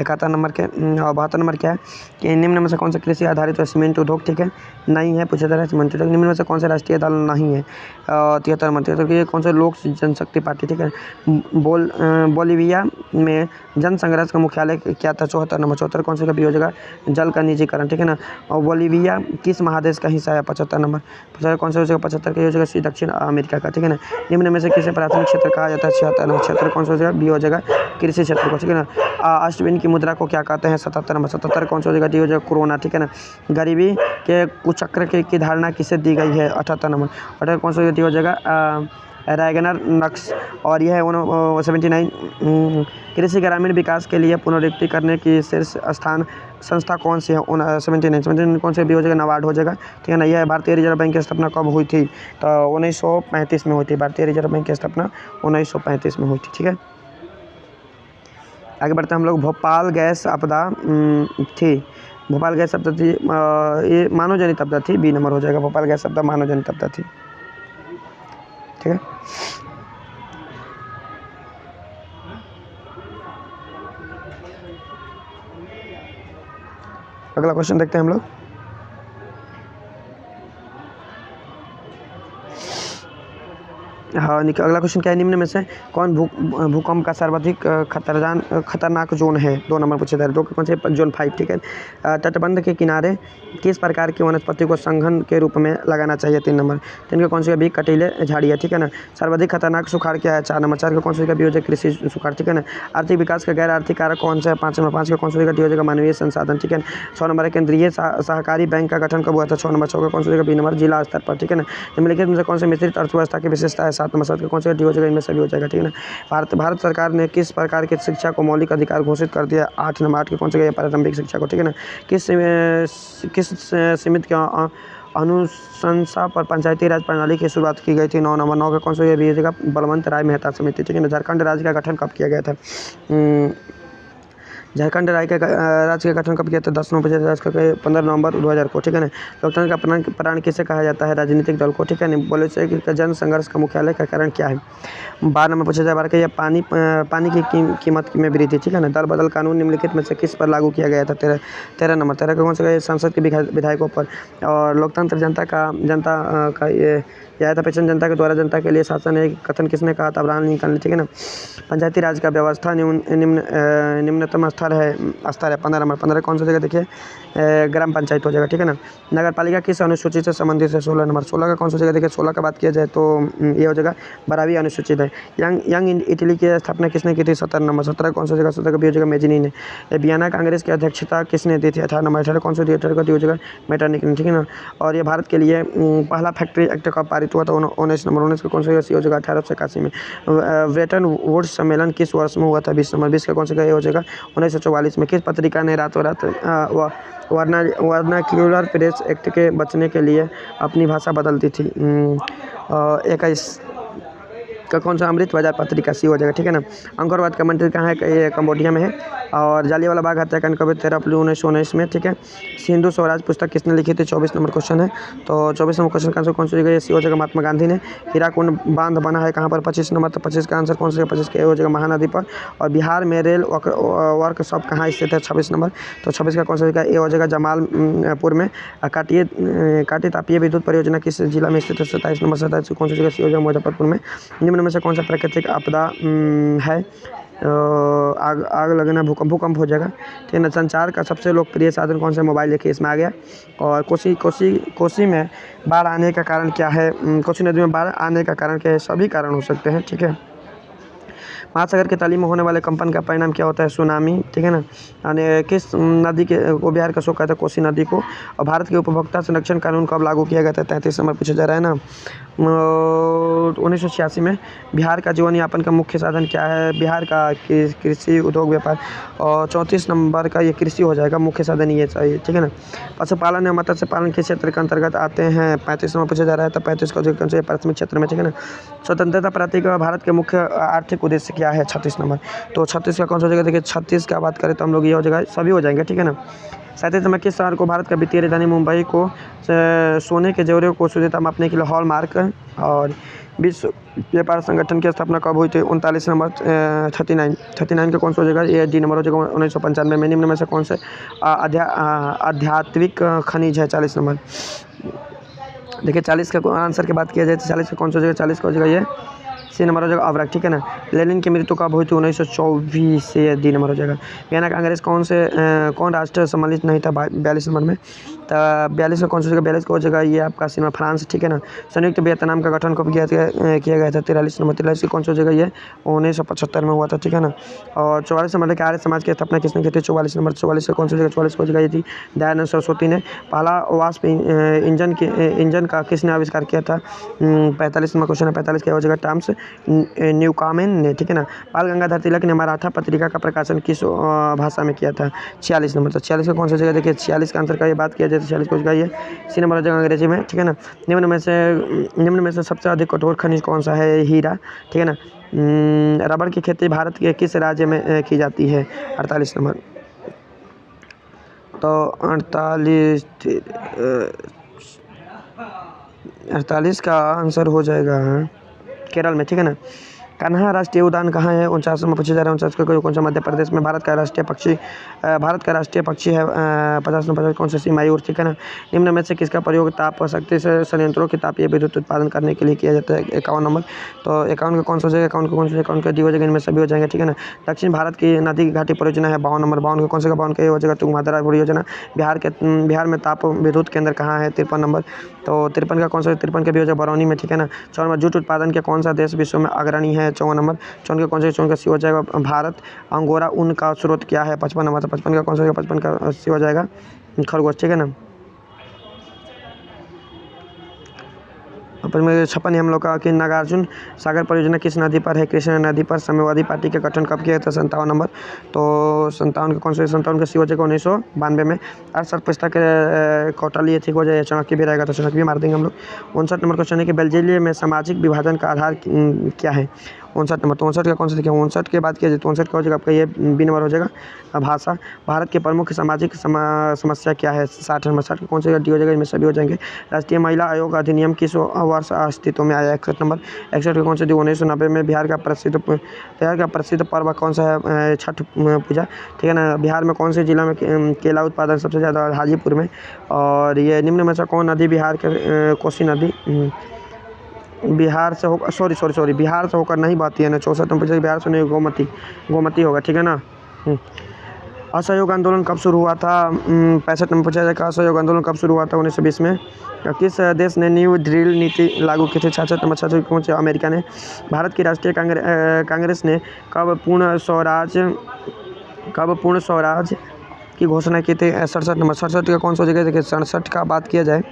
S1: 71 नंबर के। और 72 नंबर क्या है कि निम्न में से कौन सा कृषि आधारित है? सीमेंट उद्योग, ठीक है। नहीं है पूछा जा रहा है सीमेंट उद्योग। निम्न में से कौन सा राष्ट्रीय दल नहीं है? 73 नंबर। 73 ये कौन सा? लोक जनशक्ति पार्टी, ठीक है। बोलीविया में जन संघर्ष का मुख्यालय क्या था? 74 नंबर। 74 कौन सा का भी हो जाएगा? जल का निजीकरण, ठीक है ना। और बोलीविया किस महादेश का हिस्सा है? 75 नंबर। 75 कौन सा हो जाएगा? 75 का हो जाएगा दक्षिण अमेरिका का, ठीक है ना। निम्न में से किसे प्राथमिक क्षेत्र कहा जाता है? 76 नंबर। 76 कौन सा हो जाएगा? बी हो जाएगा कृषि क्षेत्र को, ठीक है ना। अष्टविन की मुद्रा को क्या कहते हैं? 77 नंबर। 77 कौन सा हो जाएगा? डी हो जाएगा कोरोना, ठीक है ना। गरीबी के कुचक्र की धारणा किसे दी गई है? 78 नंबर। 78 कौन सा डी हो जाएगा? रैगनर नक्स। और यह है 79। कृषि ग्रामीण विकास के लिए पुनरुक्ति करने की शीर्ष संस्था कौन सी है? 79 कौन से भी हो जाएगा? नाबार्ड हो जाएगा, ठीक है ना। यह भारतीय रिजर्व बैंक की स्थापना कब हुई थी? तो 1935 में हुई थी। भारतीय रिजर्व बैंक की स्थापना 1935 में हुई थी, ठीक है। आगे बढ़ते हैं हम लोग। भोपाल गैस आपदा थी। भोपाल गैस आपदा थी ये मानव जनित आपदा थी। बी नंबर हो जाएगा। भोपाल गैस आपदा मानव जनित आपदा थी, ठीक है। अगला क्वेश्चन देखते हैं हम लोग। हाँ, अगला क्वेश्चन क्या है, निम्न में से कौन भूकंप का सर्वाधिक खतरनाक जोन है। 2 नंबर पूछे जा रहे, 2 के कौन से, जोन 5, ठीक है। तटबंध के किनारे किस प्रकार की वनस्पति को संघन के रूप में लगाना चाहिए। 3 नंबर। 3 के कौन से भी कटीले झाड़ियाँ, ठीक है ना। सर्वाधिक खतरनाक सुखाड़ क्या है। 4 नंबर। 4 के कौन से भी हो जाए कृषि सुखाड़, ठीक है ना। आर्थिक विकास का गैर आर्थिक कारक कौन सा है। 5 नंबर। 5 के कौन से हो जाएगा मानवीय संसाधन, ठीक है। 6 नंबर है केंद्रीय सहकारी बैंक का गठन कब हुआ था। 6 नंबर। 6 का कौन सा बी नंबर, जिला स्तर पर, ठीक है ना। निम्नलिखित में से कौन से मिश्रित अर्थव्यवस्था की विशेषता है। 7 नंबर। 7 का कौन सा हो जाएगा, इनमें सभी हो जाएगा, ठीक है ना। भारत सरकार ने किस प्रकार की शिक्षा को मौलिक अधिकार घोषित कर दिया। 8 नंबर। 8 के कौन से प्रारंभिक शिक्षा को, ठीक है ना। किस सीमित के अनुशंसा पर पंचायती राज प्रणाली की शुरुआत की गई थी। 9 नंबर। 9 का कौन सा भी हो जाएगा, बलवंत राय मेहता समिति, ठीक है ना। झारखंड राज्य का गठन कब किया गया था। झारखंड राज्य का गठन कब किया था। 10 नवंबर 15 नवंबर 2000 को, ठीक है ना। लोकतंत्र का प्राण किसे कहा जाता है। राजनीतिक दल को, ठीक है ना। बोले का जन संघर्ष का मुख्यालय का कारण क्या है। 12 नंबर पूछा जाए, 12 का यह पानी की कीमत में वृद्धि, ठीक है ना। दल बदल कानून निम्नलिखित में से किस पर लागू किया गया था। 13 नंबर। 13 का कौन सा, संसद के विधायकों पर। और लोकतंत्र जनता का ये आया था पेशन जनता के द्वारा जनता के लिए शासन है, कथन किसने कहा था। अब्राहम लिंकन ने, ठीक है ना। पंचायती राज का व्यवस्था निम्नतम स्तर है 15 नंबर। 15 कौन सा जगह देखिए, ग्राम पंचायत हो जाएगा, ठीक है ना। नगर पालिका किस अनुसूची से संबंधित है। 16 नंबर। 16 का कौन सा जगह देखिए, 16 का बात किया जाए तो ये हो जाएगा 12वीं अनुसूचित है। यंग इटली की स्थापना किसने की थी। 17 नंबर। 17 कौन सा जगह, 17 का भी हो जाएगा मेजिनी ने। वियना कांग्रेस की अध्यक्षता किसने दी थी। 18 नंबर। 18 कौन सा दी, 18 का हो जाएगा मेटरनिक ने, ठीक है ना। और ये भारत के लिए पहला फैक्ट्री एक्ट कब पारित हुआ था। 19 नंबर। 19 का कौन सा हो जाएगा 1881 में। ब्रेटन वुड्स सम्मेलन किस वर्ष में हुआ था। 20 नंबर। 20 का कौन सा हो जाएगा 1944 में। किस पत्रिका ने रातों रात वर्नाक्यूलर प्रेस एक्ट के बचने के लिए अपनी भाषा बदल दी थी। 21 का कौन सा, अमृत बाजार पत्रिका, सी हो जाएगा, ठीक है ना। अंकुरवाद का मंदिर कहाँ है, ये कंबोडिया में है। और जालियांवाला बाग हत्याकांड कब 13 अप्रैल 1919 में, ठीक है। सिंधु स्वराज पुस्तक किसने लिखी थी। 24 नंबर क्वेश्चन है। तो 24 नंबर क्वेश्चन का आंसर कौन सा हो जाएगा, सी हो जाएगा महात्मा गांधी ने। हीराकुंड बांध बना है कहाँ पर। 25 नंबर। तो 25 का आंसर कौन सा, 25 का हो जाएगा महानदी पर। और बिहार में रेल वर्कशॉप कहाँ स्थित है। 26 नंबर। तो 26 का कौन सा ए हो जाएगा जमालपुर में। काटी तापीय विद्युत परियोजना किस जिला में स्थित है। 27 नंबर। 27 कौन सा जगह, सी हो जाएगा मुजफ्फरपुर में। निम्न में से कौन सा प्राकृतिक आपदा है। आग लगना, भूकंप हो जाएगा, ठीक है ना। संचार का सबसे लोकप्रिय साधन कौन सा, मोबाइल, देखिए इसमें आ गया। और कोसी में बाढ़ आने का कारण क्या है। कोसी नदी में बाढ़ आने का कारण क्या है, सभी कारण हो सकते हैं, ठीक है। महासागर की तली में होने वाले कंपन का परिणाम क्या होता है, सुनामी, ठीक है ना। यानी किस नदी को बिहार का शोक कहता है, कोसी नदी को। और भारत के उपभोक्ता संरक्षण कानून कब लागू किया गया था। 33 नंबर पूछा जा रहा है ना। 1986 में। बिहार का जीवन यापन का मुख्य साधन क्या है। बिहार का कृषि, उद्योग, व्यापार। और 34 नंबर का ये कृषि हो जाएगा, मुख्य साधन ये चाहिए, ठीक है ना। पशुपालन या मत्स्य पालन किस क्षेत्र के अंतर्गत आते हैं। 35 नंबर पूछा जा रहा है। तो 35 का जो प्राथमिक क्षेत्र में, ठीक है ना। स्वतंत्रता प्रतीक भारत के मुख्य आर्थिक उद्देश्य क्या है। 36 नंबर। तो 36 का कौन सा जगह देखिए, 36 का बात करें तो हम लोग ये हो जाएगा, सभी हो जाएंगे, ठीक है ना। 37 नंबर। किस शहर को भारत का वित्तीय राजधानी मुंबई को सोने के जेवरों को शुद्धता मापने के लिए हॉलमार्क। और विश्व व्यापार संगठन की स्थापना कब हुई थी। 39 नंबर। 39 का कौन सा हो जाएगा, ये डी नंबर हो जाएगा 1995 में। निम्न में से कौन से आध्यात्मिक खनिज है। 40 नंबर। देखिए 40 का आंसर की बात किया जाए तो 40 का कौन सा हो जाएगा, 40 का हो जाएगा ये सी नंबर हो जाएगा अवरक, ठीक है ना। लेनिन की मृत्यु कब हुई थी। 1924 से डी नंबर हो जाएगा। वियना कांग्रेस कौन राष्ट्र सम्मिलित नहीं था। 42 नंबर में। तो 42 का कौन सा हो जाएगा, 42 का हो जाएगा ये आपका सी नंबर फ्रांस, ठीक है ना। संयुक्त वियतनाम का गठन कब किया गया था। 43 नंबर। 43 का कौन सा हो जाएगा, ये 1975 में हुआ था, ठीक है ना। और 44 नंबर के आर्य समाज की स्थापना किसने की थी। 44 नंबर। 44 का कौन सा हो जाएगा, 44 का हो जाएगा ये थी दयानंद सरस्वती ने। पहला वाष्प इंजन का किसने आविष्कार किया था। 45 नंबर क्वेश्चन है। 45 का हो जाएगा टर्म्स न्यूकामेन ने, ठीक है ना। बाल गंगाधर तिलक ने मराठा पत्रिका का प्रकाशन किस भाषा में किया था। 46 नंबर। तो 46 का कौन सा जगह देखिए, 46 का आंसर का ये बात किया जाए तो 46 को ये सी नंबर हो जाएगा अंग्रेजी में, ठीक है ना। निम्न में से सबसे अधिक कठोर खनिज कौन सा है, हीरा, ठीक है ना। रबड़ की खेती भारत के किस राज्य में की जाती है। 48 नंबर। तो 48 का आंसर हो जाएगा केरल में, ठीक है ना। कान्हा राष्ट्रीय उद्यान कहाँ है? 49 में पूछा जा रहा है। 49 का कौन सा मध्य प्रदेश में? भारत का राष्ट्रीय पक्षी है। 50 में 50 कौन सा? मयूर, ठीक है ना। निम्न में से किसका प्रयोग ताप शक्ति से संयंत्रों के तापीय विद्युत उत्पादन करने के लिए किया जाता है? 51 नंबर। तो 51 का कौन सा हो जाएगा? 51 का कौन सा? 51 का डी हो जाएगा, इनमें सभी हो जाएंगे, ठीक है ना। दक्षिण भारत की नदी घाटी परियोजना है 52 नंबर। 52 का कौन सा? 52 का ये हो जाएगा तुंगभद्रा परियोजना। बिहार में ताप विद्युत केंद्र कहाँ है? 53 नंबर। तो 53 का कौन सा? 53 का भी हो जाएगा बरौनी में, ठीक है ना। 54 नंबर, जूट उत्पादन के कौन सा देश विश्व में अग्रणी है? 54 नंबर। 54 का कौन सा? 54 का सी हो जाएगा भारत। अंगोरा ऊन का स्रोत क्या है? 55 नंबर। 55 का कौन सा? 55 का सी हो जाएगा खरगोश, ठीक है ना। में 56 हम लोग का कि नागार्जुन सागर परियोजना किस नदी पर है? कृष्णा नदी पर। साम्यवादी पार्टी का गठन कब किया था? 57 नंबर। तो 57 का कौन सा? 57 का सी हो जाएगा 1992 में। अर्थशास्त्र के कौटाली ठीक हो जाएगा, चाणक्य भी रहेगा तो चाणक्य भी मार देंगे हम लोग। 59 नंबर क्वेश्चन है कि बेल्जियम में सामाजिक विभाजन का आधार क्या है? 59 नंबर। तो 59 का कौन सा? देखिए 59 के बाद किया जाए 59 का हो जाएगा आपका ये बी नंबर हो जाएगा भाषा। भारत की प्रमुख सामाजिक समस्या क्या है? 60 नंबर। 60 का कौन सा डी हो जाएगा, इनमें सभी हो जाएंगे। राष्ट्रीय महिला आयोग अधिनियम किस वर्ष अस्तित्व में आया? 61 नंबर। 61 का कौन सा? 1990 में। बिहार का प्रसिद्ध पर्व कौन सा है? छठ पूजा, ठीक है ना। बिहार में कौन से जिला में केला उत्पादन सबसे ज़्यादा? हाजीपुर में। और ये निम्न में से कौन नदी बिहार के कोसी नदी बिहार से होकर सॉरी बिहार से होकर नहीं बहती है ना। 64 नंबर। बिहार से नहीं, गोमती होगा, ठीक है ना। असहयोग आंदोलन कब शुरू हुआ था? 65 नंबर पूछा जाएगा असहयोग आंदोलन कब शुरू हुआ था? 1920 में। किस देश ने न्यू ड्रिल नीति लागू की थी? 66 नंबर। 66 कौन से? अमेरिका ने। भारत की राष्ट्रीय कांग्रेस ने कब पूर्ण स्वराज की घोषणा की थी? 67 नंबर। 67 का कौन सा जगह? देखिए 67 का बात किया जाए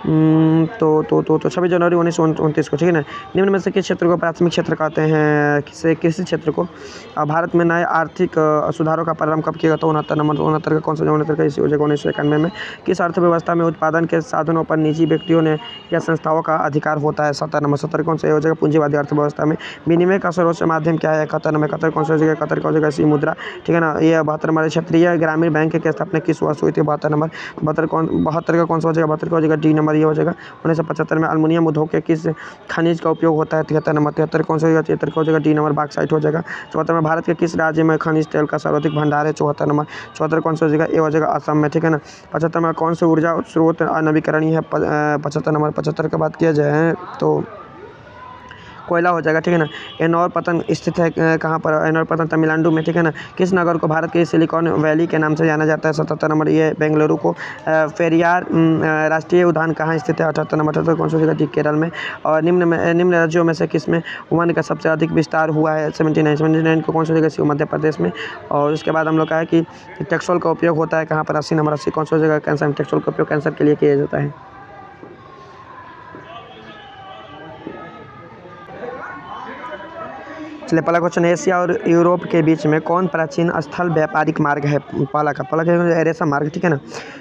S1: तो 26 जनवरी 1929 को, ठीक है ना। निम्न में से किस क्षेत्र को प्राथमिक क्षेत्र कहते हैं? कृषि क्षेत्र को। भारत में नए आर्थिक सुधारों का प्रारंभ कब किया गया? तो 69 नंबर। 69 का कौन सा? 69 का इसी हो जाएगा 1991 में। किस अर्थव्यवस्था में उत्पादन के साधनों पर निजी व्यक्तियों ने या संस्थाओं का अधिकार होता है? 70 नंबर। 70 कौन सा हो जाएगा? पूंजीवादी अर्थव्यवस्था में। विनिमय का सर्वोच्च माध्यम क्या है? 71 नंबर। 71 कौन सा हो जाएगा? 71 का हो जाएगा सी मुद्रा, ठीक है ना। ये 72 नंबर। क्षेत्रीय ग्रामीण बैंक की स्थापना किस वर्ष हुई थी? 72 नंबर। 72 का कौन सा हो जाएगा? 72 का हो जाएगा डी नंबर, ये हो जाएगा 1975 में। अल्मुनियम उद्योग के किस खनिज का उपयोग होता है? 73 नंबर। 73 कौन सा हो जाएगा? 73 का हो जाएगा डी नंबर, बॉक्साइट हो जाएगा। 74 में भारत के किस राज्य में खनिज तेल का सर्वाधिक भंडार है? 74 नंबर। 74 कौन सा हो जाएगा? ये हो जाएगा असम में, ठीक है ना। 75 में कौन सा ऊर्जा स्रोत नवीकरणीय है? 75 नंबर। 75 का बात किया जाए तो कोयला हो जाएगा, ठीक है ना। एनोर पतन स्थित है कहाँ पर? एनोर पतन तमिलनाडु में, ठीक है ना। किस नगर को भारत के सिलिकॉन वैली के नाम से जाना जाता है? 77 नंबर। ये बेंगलुरु को। पेरियार राष्ट्रीय उद्यान कहाँ स्थित है? 78 नंबर। 78 कौन सा जगह? ठीक केरल में। और निम्न राज्यों में से किस में वन का सबसे अधिक विस्तार हुआ है? 79 को कौन सा जगह? मध्य प्रदेश में। और उसके बाद हम लोग का है कि टेक्सोल का उपयोग होता है कहाँ पर? 80 नंबर। 80 कौन सा जगह? कैंसर में। टेक्सोल का उपयोग कैंसर के लिए किया जाता है। चलिए पहला क्वेश्चन, एशिया और यूरोप के बीच में कौन प्राचीन स्थल व्यापारिक मार्ग है? पहला रेशम मार्ग, ठीक है ना।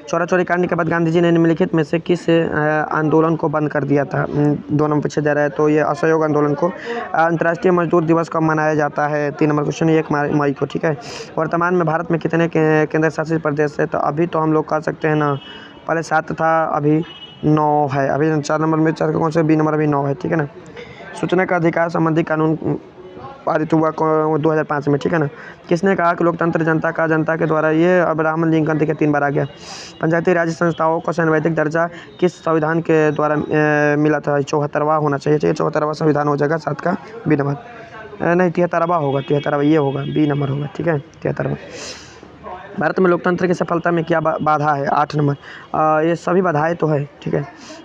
S1: चौरा चौरी कांड के बाद गांधी जी ने निम्नलिखित में से किस आंदोलन को बंद कर दिया था? 2 नंबर पूछा जा रहा है। तो ये असहयोग आंदोलन को। अंतर्राष्ट्रीय मजदूर दिवस कब मनाया जाता है? 3 नंबर क्वेश्चन, 1 मई को, ठीक है। वर्तमान में भारत में कितने केंद्र शासित प्रदेश है? तो अभी तो हम लोग कह सकते हैं ना, पहले 7 था, अभी 9 है। अभी 4 नंबर में 4 का कौन सा? बी नंबर, अभी 9 है, ठीक है ना। सूचना का अधिकार संबंधी कानून पारित हुआ 2005 में, ठीक है ना। किसने कहा कि लोकतंत्र जनता के द्वारा? ये अब्राहम लिंकन, देखिए 3 बार आ गया। पंचायती राज संस्थाओं को संवैधानिक दर्जा किस संविधान के द्वारा मिला था? 74वां होना चाहिए, ठीक है। 74वां संविधान हो जाएगा 7 का बी नंबर। नहीं 73वां होगा, 73वां ये होगा, बी नंबर होगा, ठीक है 73वां। भारत में लोकतंत्र की सफलता में क्या बाधा है? 8 नंबर। ये सभी बाधाएं तो है, ठीक है।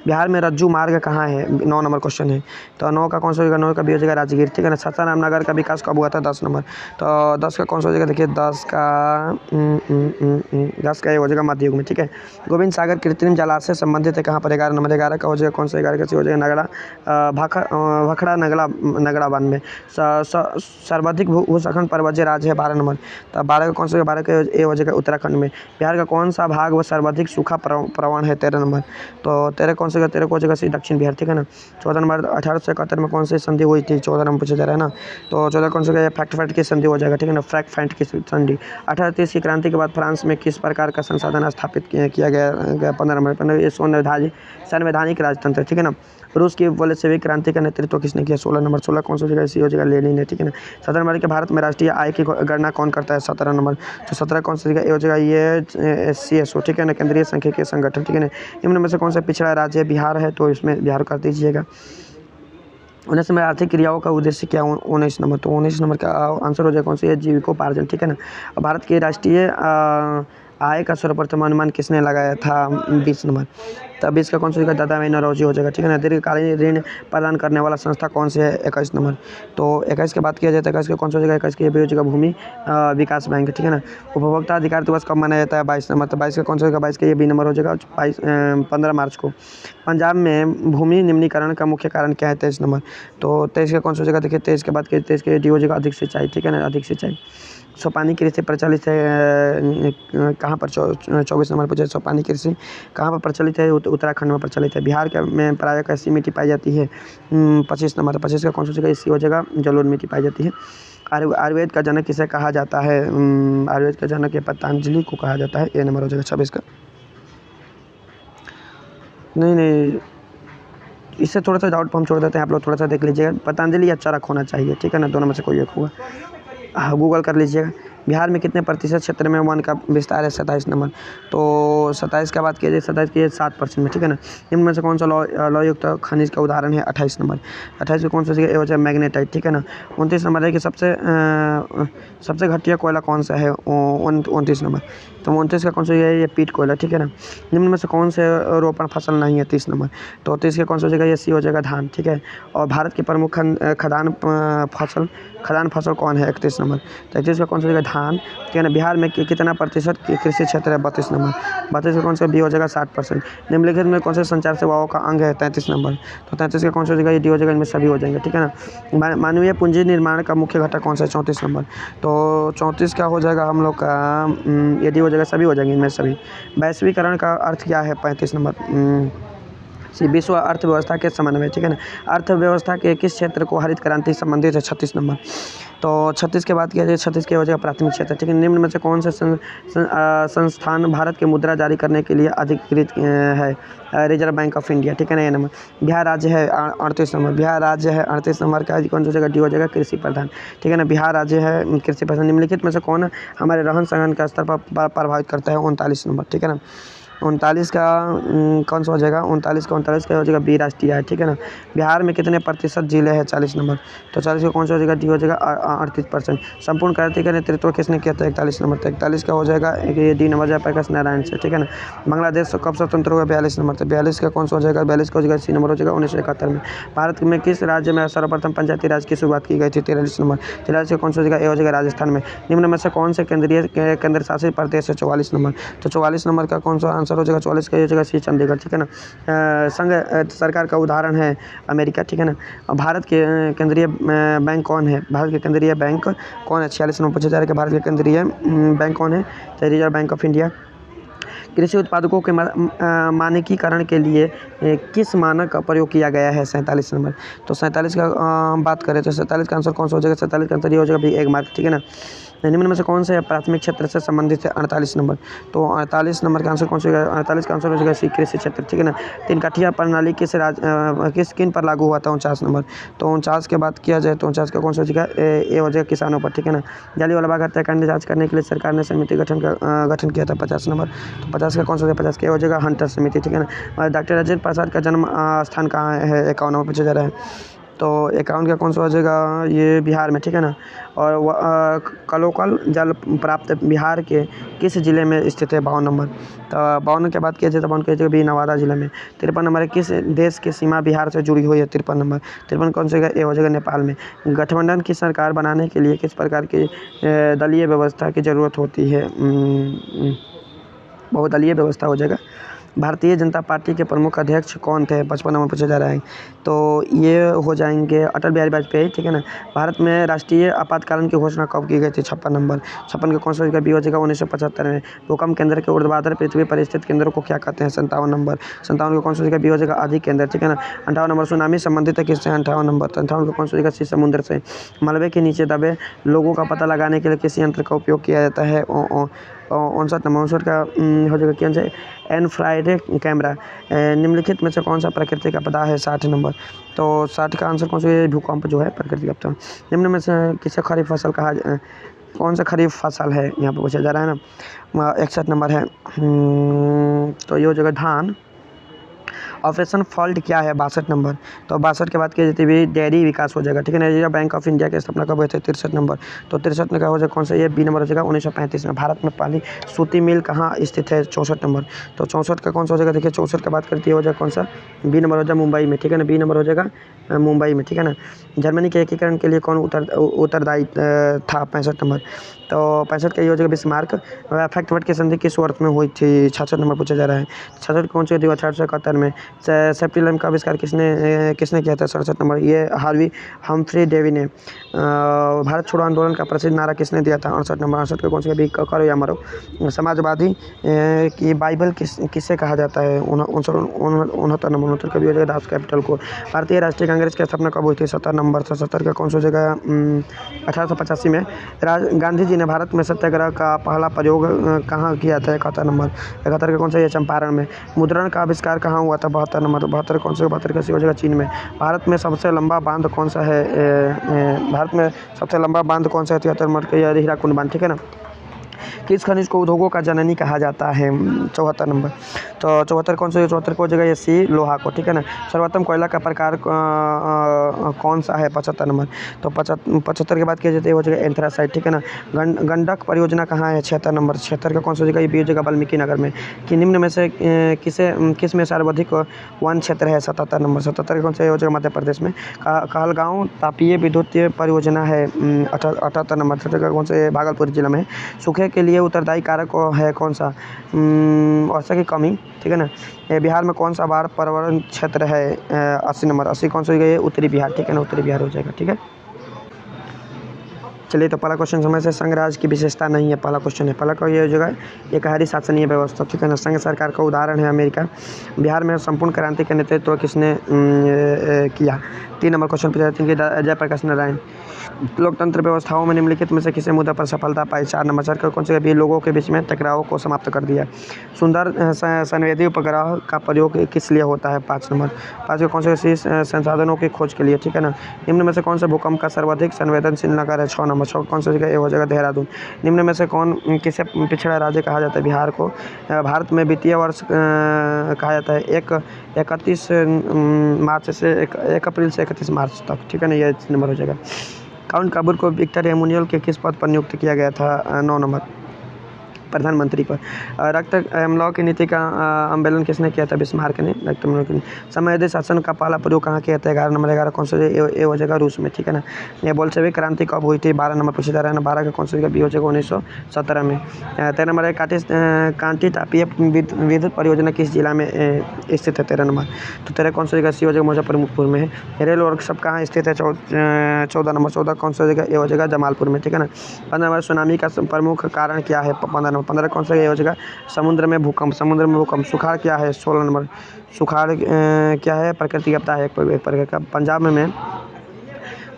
S1: बिहार में रज्जू मार्ग कहाँ है? 9 नंबर क्वेश्चन है। तो 9 का कौन सा होगा? 9 का भी हो जाएगा राजगीर, ठीक है ना। सासाराम नगर का विकास कब हुआ था? 10 नंबर। तो 10 का कौन सा हो जाएगा? देखिए 10 का ये हो जाएगा मध्य युग में, ठीक है। गोविंद सागर कृत्रिम जलाशय संबंधित है कहाँ पर? 11 नंबर। 11 का हो जाएगा कौन सा? 11 का हो जाएगा भखड़ा नगड़ा वन में। सर्वाधिक भूसखंड पर्वतीय राज्य है 12 नंबर। तो 12 का कौन सा? 12 का ये हो जगह उत्तराखंड में। बिहार का कौन सा भाग व सर्वाधिक सूखा प्रवण है 13 नंबर। तो 13 कौन सा, 13 को जगह से दक्षिण बिहार, ठीक है ना। 14 नंबर 1871 में कौन सी संधि हुई थी, 14 नंबर पूछा जा रहा है ना। तो 14 कौन सा फ्रैंकफर्ट की संधि हो जाएगा, ठीक है ना, फ्रैंकफर्ट की संधि। 1830 की क्रांति के बाद फ्रांस में किस प्रकार का संसाधन स्थापित किया गया 15 नंबर। 15 ये संवैधानिक राजतंत्र, ठीक है ना। रूस की बोल्शेविक क्रांति का नेतृत्व किसने किया, 16 नंबर। 16 कौन सा जगह, इसी हो जगह लेनिन है, ठीक है ना। 17 नंबर के भारत में राष्ट्रीय आय की गणना कौन करता है, 17 नंबर। तो 17 कौन सा जगह, ये हो जगह ये CSO, ठीक है ना, केंद्रीय सांख्यिकी संगठन, ठीक है ना। निम्न में से कौन सा पिछड़ा राज्य बिहार है, तो इसमें बिहार कर दीजिएगा। 19 में आर्थिक क्रियाओं का उद्देश्य क्या, 19 नंबर। तो 19 नंबर का आंसर हो जाएगा कौन सी है, जीविकोपार्जन, ठीक है ना। भारत की राष्ट्रीय आय का सर्वप्रथम अनुमान किसने लगाया था, 20 नंबर। तब 20 का कौन सा दादा भाई नौरोजी हो जाएगा, ठीक है ना। दीर्घकालीन ऋण प्रदान करने वाला संस्था कौन सी है, 21 नंबर। तो 21 की बात किया जाए तो 21 का कौन सा जगह, 21 की भी हो जाएगा भूमि विकास बैंक, ठीक है ना। उपभोक्ता अधिकार दिवस कब मनाया जाता है, 22 नंबर। तो 22 का कौन सा जगह, 22 का ये बी नंबर हो जाएगा, 15 मार्च को। पंजाब में भूमि निम्नीकरण का मुख्य कारण क्या है, 23 नंबर। तो 23 का कौन सा जगह, देखिए 23 के बाद 23 के डी हो जाएगा अधिक सिंचाई, ठीक है ना, अधिक सिंचाई। सोपानी कृषि प्रचलित है कहाँ पर, 24 नंबर पूछे, सोपानी कृषि कहाँ पर प्रचलित है, उत्तराखंड में प्रचलित है। बिहार के में प्रायः कैसी मिट्टी पाई जाती है, 25 नंबर। 25 का कौन सा जगह, इसी हो जाएगा जलोढ़ मिट्टी पाई जाती है। आयुर्वेद का जनक किसे कहा जाता है, आयुर्वेद का जनक ये पतंजलि को कहा जाता है, ये नंबर हो जाएगा 26 का। नहीं, इससे थोड़ा सा डाउट हम छोड़ देते हैं, आप लोग थोड़ा सा देख लीजिएगा। पतंजलि या चरक होना चाहिए, ठीक है ना, दोनों में से कोई एक होगा, गूगल कर लीजिएगा। बिहार में कितने प्रतिशत क्षेत्र में वन का विस्तार है, 27 नंबर। तो 27 का बात किया जाए, 27 की 7% में, ठीक है ना। निम्न में से कौन सा लौहयुक्त खनिज का उदाहरण है, 28 नंबर। 28 में कौन सा जगह, हो जाए मैग्नेटाइट, ठीक है ना। 29 नंबर है कि सबसे घटिया कोयला कौन सा है, 29 नंबर। तो 29 का कौन सा है, ये पीट कोयला, ठीक है ना। निम्न में से कौन से रोपण फसल नहीं है, 30 नंबर। तो 30 के कौन सा जगह, ये सी हो जाएगा धान, ठीक है। और भारत की प्रमुख खदान फसल कौन है, 31 नंबर। 31 का कौन सा जगह, धान, ठीक है ना। बिहार में कितना प्रतिशत कृषि क्षेत्र है, 32 नंबर। 32 का कौन सा बी हो जाएगा 60%। निम्नलिखित में कौन से संचार सेवाओं का अंग है, 33 नंबर। तो 33 का कौन सा जगह, ये डी हो जाएगा, इनमें सभी हो जाएंगे, ठीक है ना। मानवीय पूंजी निर्माण का मुख्य घटक कौन सा है, 34 नंबर। तो 34 का हो जाएगा हम लोग का ये डी हो जाएगा, सभी हो जाएंगे इनमें सभी। वैश्वीकरण का अर्थ क्या है, 35 नंबर। विश्व अर्थव्यवस्था के समन्वय, ठीक है ना। अर्थव्यवस्था के किस क्षेत्र को हरित क्रांति संबंधित है, 36 नंबर। तो 36 के बाद किया जाए, 36 की हो जाएगा प्राथमिक क्षेत्र, ठीक है। निम्न में से कौन से संस्थान भारत के मुद्रा जारी करने के लिए अधिकृत है, रिजर्व बैंक ऑफ इंडिया, ठीक है ना, ये नंबर। बिहार राज्य है 38 नंबर। बिहार राज्य है 38 नंबर का कौन सा जगह, डी हो जाएगा कृषि प्रधान, ठीक है ना। बिहार राज्य है कृषि प्रधान। निम्नलिखित में से कौन हमारे रहन सहन का स्तर पर प्रभावित करता है, 39 नंबर, ठीक है ना। 39 का कौन सा हो जाएगा, 39 का हो जाएगा बी राष्ट्रीय है, ठीक है ना। बिहार में कितने प्रतिशत जिले हैं, 40 नंबर। तो 40 का कौन सा हो जाएगा, डी हो जाएगा 38%। संपूर्ण क्रांति का नेतृत्व किसने किया था, 41 नंबर। 41 का हो जाएगा ये डी नंबर जयप्रकाश नारायण से, ठीक है ना। बांग्लादेश कब स्वतंत्र हुआ, 42 नंबर। तो 42 का कौन सा हो जाएगा, 42 का हो जाएगा सी नंबर हो जाएगा 1971 में। भारत में किस राज्य में सर्वप्रथम पंचायती राज की शुरुआत की गई थी, 43 नंबर। 43 का कौन सा हो जाएगा, ये हो जाएगा राजस्थान में। निम्न में से कौन से केंद्र शासित प्रदेश है, 44 नंबर। तो 44 नंबर का कौन सा आंसर हो जाएगा, 44 का हो जाएगा सी चंडीगढ़, ठीक है ना। संघ सरकार का उदाहरण है अमेरिका, ठीक है ना। भारत के केंद्रीय बैंक कौन है, भारत के केंद्रीय बैंक कौन है, 46 नंबर पूछा जा रहा है कि भारत के केंद्रीय बैंक कौन है, रिजर्व बैंक ऑफ इंडिया। कृषि उत्पादकों के मानकीकरण के लिए किस मानक का प्रयोग किया गया है, 47 नंबर। तो 47 का बात करें तो 47 का आंसर कौन सा हो जाएगा, 47 का आंसर ये हो जाएगा भी 1 मार्क, ठीक है ना। निम्न में से कौन से प्राथमिक क्षेत्र से संबंधित है, 48 नंबर। तो 48 नंबर का आंसर कौन सा होगा, 48 का आंसर हो जाएगा सी कृषि क्षेत्र, ठीक है ना। 3 कठिया प्रणाली किस किन पर लागू हुआ था, 49 नंबर। तो 49 के बात किया जाए तो 49 का कौन सा हो जाएगा, ये हो जाएगा किसानों पर, ठीक है ना। जालियांवाला बाग हत्याकांड जांच करने के लिए सरकार ने समिति गठन किया था, 50 नंबर। तो 50 का कौन सा 50 का हो जाएगा हंटर समिति, ठीक है ना। डॉक्टर राजेंद्र प्रसाद का जन्म स्थान कहाँ है, 51 नंबर पूछा जा रहा है। तो 51 का कौन सा हो जाएगा, ये बिहार में, ठीक है ना। और कलोकल जल प्राप्त बिहार के किस जिले में स्थित है, 52 नंबर। तो 52 के बाद किया जाए तो 52 की भी नवादा जिले में। 53 नंबर किस देश की सीमा बिहार से जुड़ी हुई है, 53 नंबर। 53 कौन सा ये हो जाएगा नेपाल में। गठबंधन की सरकार बनाने के लिए किस प्रकार की दलीय व्यवस्था की ज़रूरत होती है, बहुदलीय व्यवस्था हो जाएगा। भारतीय जनता पार्टी के प्रमुख अध्यक्ष कौन थे, 55 नंबर पूछा जा रहा है। तो ये हो जाएंगे अटल बिहारी वाजपेयी, ठीक है ना। भारत में राष्ट्रीय आपातकालीन की घोषणा कब की गई थी, 56 नंबर। 56 का कौन सा बी हो जाएगा, 1975 में। भूकंप केंद्र के ऊर्ध्वाधर पृथ्वी पर स्थित केंद्र को क्या कहते हैं, 57 नंबर। 57 का कौन सा बी हो जाएगा, आदि केंद्र, ठीक है ना। 58 नंबर, सुनामी संबंधित है किससे, 58 नंबर। 58 का कौन सा बी समुद्र से। मलबे के नीचे दबे लोगों का पता लगाने के लिए किस यंत्र का उपयोग किया जाता है, 59 नंबर। 59 का हो जाएगा क्या है, इन्फ्रारेड कैमरा। निम्नलिखित में से कौन सा प्राकृतिक आपदा है, 60 नंबर। तो 60 का आंसर कौन सा है, भूकंप जो है प्राकृतिक आपदा। निम्न में से किसे खरीफ फसल कहा, कौन सा खरीफ फसल है यहाँ पर पूछा जा रहा है ना। 61 नंबर है। तो ये हो जाएगा धान। ऑपरेशन फॉल्ट क्या है, 62 नंबर। तो 62 के बाद की जाती हुई डेयरी विकास हो जाएगा, ठीक है ना। रिजर्व बैंक ऑफ इंडिया की स्थापना कब हुई थी, 63 नंबर। तो 63 में क्या हो जाएगा, कौन सा, ये बी नंबर हो जाएगा, 1935 में। भारत में पहली सूती मिल कहाँ स्थित है, 64 नंबर। तो 64 का कौन सा हो जाएगा, देखिए 64 की बात करती है हो जाएगा कौन सा, बी नंबर हो जाएगा, मुंबई में, ठीक है ना। बी नंबर हो जाएगा मुंबई में, ठीक है ना। जर्मनी के एकीकरण के लिए कौन उत्तरदायी था, 65 नंबर। तो 65 का ये हो जाएगा बिस्मार्क। फ्रैंकफर्ट की संधि किस वर्ष में हुई थी, 66 नंबर पूछा जा रहा है। 66 कौन सी थी, 1871 में। सेप्टिलम का आविष्कार किसने किया था, 67 नंबर। ये हार्वी हम्फ्री डेवी ने। भारत छोड़ो आंदोलन का प्रसिद्ध नारा किसने दिया था, 68 नंबर। 68 का कौन सा भी, करो या मरो। समाजवादी की बाइबल किससे कहा जाता है, 69 नंबर। 69 का भी हो जाएगा दास कैपिटल को। भारतीय राष्ट्रीय कांग्रेस की स्थापना कब हुई थी, 70 नंबर। 70 का कौन सा हो जाएगा, 1885 में। गांधी जी ने भारत में सत्याग्रह का पहला प्रयोग कहाँ किया था, 71 नंबर। 71 का कौन सा, ये चंपारण में। मुद्रण का आविष्कार कहाँ हुआ था, 72 नंबर। 72 कौन सा, 72 का सी हो जाएगा चीन में। भारत में सबसे लंबा बांध कौन सा है, भारत में सबसे लंबा बांध कौन सा है, 73 नंबर का, हीराकुंड बांध, ठीक है ना। किस खनिज को उद्योगों का जननी कहा जाता है, 74 नंबर। तो 74 कौन सा है, 74 को हो जाएगा ये सी, लोहा को, ठीक है ना। सर्वोत्तम कोयला का प्रकार कौन सा है, 75 नंबर। तो 75 के बाद क्या जाती है, हो जाएगा एंथ्रासाइट, ठीक है ना। गंडक परियोजना कहाँ है, 76 नंबर। 76 का कौन सा हो जाएगा, ये भी हो जाएगा वाल्मीकि नगर में। कि निम्न में से किस में सर्वाधिक वन क्षेत्र है, 77 नंबर। 77 का कौन सा हो जाएगा, मध्य प्रदेश में। कहलगांव तापीय विद्युत परियोजना है, 78 नंबर। 78 का कौन सा, भागलपुर जिला में। सूखे के लिए उत्तरदायी कारक है कौन सा, वर्षा की कमी, ठीक है ना। बिहार में कौन सा बाढ़ प्रवण क्षेत्र है, 80 नंबर। 80 कौन सा हो गया, उत्तरी बिहार, ठीक है ना, उत्तरी बिहार हो जाएगा, ठीक है। चलिए, तो पहला क्वेश्चन समय से संघ राज्य की विशेषता नहीं है, पहला क्वेश्चन है। पहला का ये हो जाएगा एकहारी शासनीय व्यवस्था, ठीक है ना। संघ सरकार का उदाहरण है अमेरिका। बिहार में संपूर्ण क्रांति का नेतृत्व किसने किया, 3 नंबर क्वेश्चन पूछा जाते हैं, जयप्रकाश नारायण। लोकतंत्र व्यवस्थाओं में निम्नलिखित में से किसी मुद्दा पर सफलता पाई, 4 नंबर। सरकार कौन से भी लोगों के बीच में टकराव को समाप्त कर दिया। सुंदर संवेदी उपग्रह का प्रयोग किस लिए होता है, 5 नंबर। 5 के कौन से संसाधनों की खोज के लिए, ठीक है ना। निम्न में से कौन सा भूकंप का सर्वाधिक संवेदनशील नगर है, 6 नंबर। 6 कौन सा जगह, ये हो जाएगा देहरादून। निम्न में से किसे पिछड़ा राज्य कहा जाता है, बिहार को। भारत में वित्तीय वर्ष कहा जाता है 31 मार्च से 1 अप्रैल से 31 मार्च तक, ठीक है ना, ये नंबर हो जाएगा। काउंट काबूल को विक्टर एमुनियल के किस पद पर नियुक्त किया गया था, 9 नंबर, प्रधानमंत्री पर। रक्त अमलाव की नीति का अवलंबन किसने किया था, बिस्मार्क ने। रक्त अमलाव की साम्यवादी शासन का पहला प्रयोग कहाँ किया था, 11 नंबर। 11 कौन सा, ये हो जाएगा रूस में, ठीक है ना। ये बोल्शेविक क्रांति कब हुई थी, 12 नंबर पूछा जा रहा है ना। 12 का कौन सा बी हो जाएगा, 1917 में। 13 नंबर है कांटी तापीय विद्युत परियोजना किस जिला में स्थित है, 13 नंबर। तो 13 कौन सा जगह, सी हो जाएगा मुजफ्फरपुर में है। रेल वर्कशॉप कहाँ स्थित है, 14 नंबर। 14 कौन सा जगह, ये हो जाएगा जमालपुर में, ठीक है ना। 15 नंबर, सुनामी का प्रमुख कारण क्या है, 15 नंबर। 15 कौन सा ये हो जाएगा, समुद्र में भूकंप। समुद्र में भूकंप। सुखाड़ क्या है, 16 नंबर। सुखाड़ क्या है, प्राकृतिक आपदा है एक प्रकार का। पंजाब में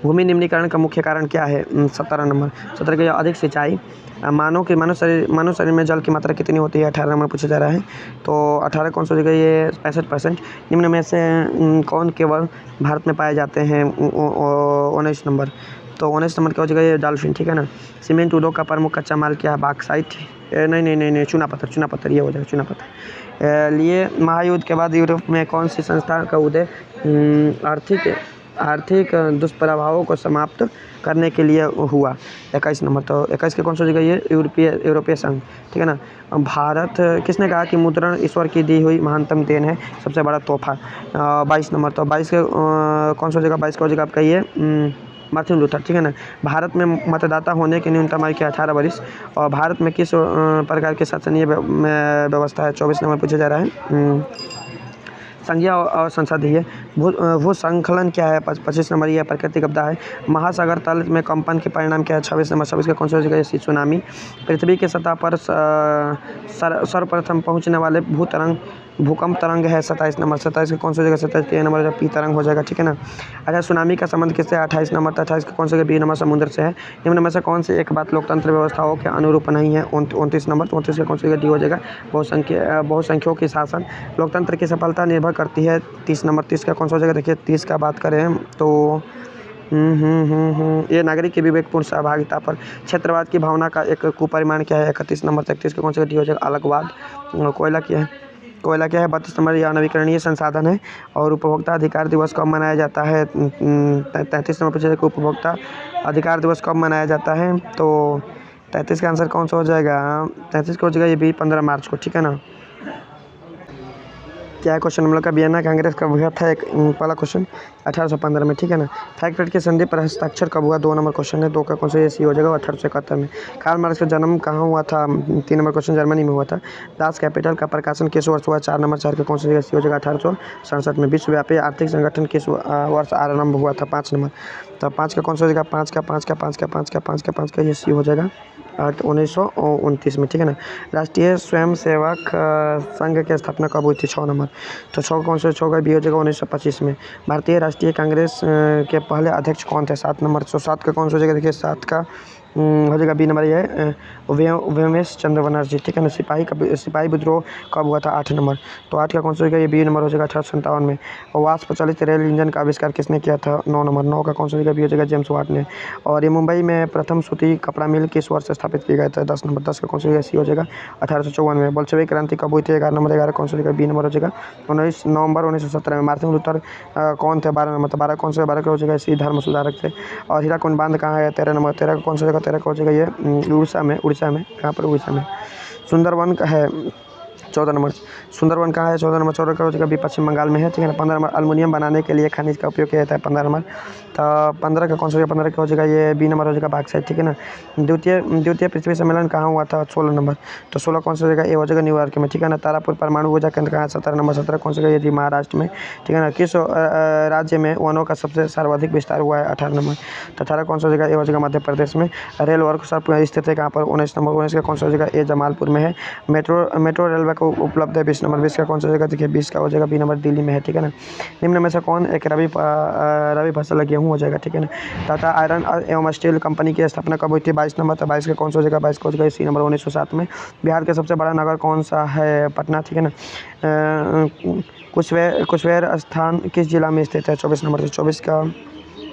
S1: भूमि निम्नीकरण का मुख्य कारण क्या है, 17 नंबर। 17 का अधिक सिंचाई। मानव शरीर में जल की मात्रा कितनी होती है, 18 नंबर पूछा जा रहा है। तो 18 कौन सा हो जाएगा, ये 65%। निम्न में से कौन केवल भारत में पाए जाते हैं, 19 नंबर। तो 19 नंबर क्या हो जाएगा, ये डॉल्फिन, ठीक है ना। सीमेंट उद्योग का प्रमुख कच्चा माल क्या है, बाक्साइट, नहीं, चूना पत्थर, ये हो जाएगा चूना पत्थर। लिए महायुद्ध के बाद यूरोप में कौन सी संस्था का उदय आर्थिक दुष्प्रभावों को समाप्त करने के लिए हुआ, 21 नंबर। तो 21 के कौन सा जगह, ये यूरोपीय संघ, ठीक है ना। भारत किसने कहा कि मुद्रण ईश्वर की दी हुई महानतम देन है, सबसे बड़ा तोहफा, 22 नंबर। तो 22 के कौन सा जगह, 22 का जगह आपका ये मार्टिन लूथर, ठीक है ना। भारत में मतदाता होने की न्यूनतम आयु क्या 18 वर्ष। और भारत में किस प्रकार की शासनीय व्यवस्था है 24 नंबर पूछा जा रहा है। संज्ञा और संसदीय भूस्खलन क्या है 25 नंबर, यह प्राकृतिक आपदा है। महासागर तल में कंपन के परिणाम क्या है 26 नंबर, 26 का कौन सा जगह सुनामी। पृथ्वी की सतह पर सर्वप्रथम पहुंचने वाले भूकंप तरंग है 27 नंबर, 27 का कौन सा जगह 27 के नंबर जब पी तरंग हो जाएगा, ठीक है ना। अच्छा, सुनामी का संबंध किससे 28 नंबर, 28 का कौन सा जगह बी नंबर समुद्र से है। निम्न में से कौन सी एक बात लोकतंत्र व्यवस्थाओं के अनुरूप नहीं है 29 नंबर, 29 का कौन सा जगह डी हो जाएगा बहुसंख्यों की शासन। लोकतंत्र की सफलता निर्भर करती है 30 नंबर, 30 का कौन सा जगह देखिए 30 का बात करें तो ये नागरिक की विवेकपूर्ण सहभागिता पर। क्षेत्रवाद की भावना का एक कुपरिमाण क्या है 31 नंबर, 31 का कौन सा डी हो जाएगा अलगवाद। कोयला क्या है 32 नंबर, यह नवीकरणीय संसाधन है। और उपभोक्ता अधिकार दिवस कब मनाया जाता है 33 नंबर पूछा जाएगा उपभोक्ता अधिकार दिवस कब मनाया जाता है, तो 33 का आंसर कौन सा हो जाएगा 33 का हो जाएगा ये भी 15 मार्च को, ठीक है ना। क्या है क्वेश्चन हम लोग का, वियना कांग्रेस कब हुआ था, एक पहला क्वेश्चन 1815 में, ठीक है ना। फ्रैंकफर्ट की संधि पर हस्ताक्षर कब हुआ 2 नंबर क्वेश्चन है, 2 का कौन सा ये सी हो जाएगा 1871 में। कार्ल मार्क्स का जन्म कहाँ हुआ था 3 नंबर क्वेश्चन, जर्मनी में हुआ था। दास कैपिटल का प्रकाशन किस वर्ष हुआ 4 नंबर, 4 का कौन सा सी हो जाएगा 1867 में। विश्वव्यापी आर्थिक संगठन किस वर्ष आरंभ हुआ था 5 नंबर, तो 5 का कौन सा हो जाएगा 5 का ये सी हो जाएगा 1929 में, ठीक है ना। राष्ट्रीय स्वयंसेवक संघ की स्थापना कब हुई थी 6 नंबर, तो 6 कौन सा 6 का बी हो जाएगा 1925 में। भारतीय राष्ट्रीय कांग्रेस के पहले अध्यक्ष कौन थे 7 नंबर, तो 7 का कौन सा हो जाएगा देखिए 7 का हो जाएगा बी नंबर, ये व्योमेश चंद्र बनर्जी, ठीक है ना। सिपाही विद्रोह कब हुआ था 8 नंबर, तो 8 का कौन सा हो जाएगा ये बी नंबर हो जाएगा 1857 में। और वाष्प चालित रेल इंजन का आविष्कार किसने किया था 9 नंबर, 9 का कौन सा हो जाएगा बी हो जाएगा जेम्स वाट ने। और ये मुंबई में प्रथम सूती कपड़ा मिल किस वर्ष स्थापित किया गया था 10 नंबर, 10 का कौन सा हो जाएगा सी हो जाएगा 1854 में। बोल्शेविक क्रांति कब हुई थी 11 नंबर, 11 कौन सा हो जाएगा बी नंबर हो जाएगा 19 नवंबर 1917 में। मार्टिन लूथर कौन थे 12 नंबर, तो 12 कौन सा 12 का हो जाएगा सी धर्म सुधारक थे। और हीराकुंड बांध कहाँ है 13 नंबर, 13 का कौन सा जगह 13 का हो जाएगा ये उड़ीसा में, कहाँ पर उड़ीसा में। सुंदरवन का है 14 नंबर, सुंदरवन कहाँ है 14 नंबर, 14 का हो जाएगा भी पश्चिम बंगाल में है, ठीक है ना। 15 नंबर, एल्युमिनियम बनाने के लिए खनिज का उपयोग किया जाता है 15 नंबर, तो 15 का कौन सा 15 का हो जाएगा ये बी नंबर हो जाएगा बॉक्साइट, ठीक है ना। द्वितीय पृथ्वी सम्मेलन कहाँ हुआ था 16 नंबर, तो 16 कौन सा हो जाएगा ए हो जाएगा न्यूयॉर्क में, ठीक है ना। तारापुर परमाणु ऊर्जा केंद्र कहाँ है 17 नंबर, 17 कौन सा ये थी महाराष्ट्र में, ठीक है ना। किस राज्य में वनों का सबसे सर्वाधिक विस्तार हुआ है 18 नंबर, तो 18 कौन सा हो जाएगा ए हो जाएगा मध्य प्रदेश में। रेल वर्कशॉप स्थित है कहाँ पर 19 नंबर, 19 का कौन सा हो जाएगा ए जमालपुर में है। मेट्रो रेलवे को उपलब्ध है 20 नंबर, 20 का कौन सा जगह देखिए 20 का हो जाएगा बी नंबर दिल्ली में है, ठीक है ना। निम्न में से कौन एक रबी फसल गेहूँ हो जाएगा, ठीक है ना। टाटा आयरन एवं स्टील कंपनी की स्थापना कब हुई थी 22 नंबर, तो 22 का कौन सा हो जाएगा 22 का हो जाएगा सी नंबर 1907 में। बिहार का सबसे बड़ा नगर कौन सा है पटना, ठीक है ना। कुशेर स्थान किस जिला में स्थित है 24 नंबर, 24 का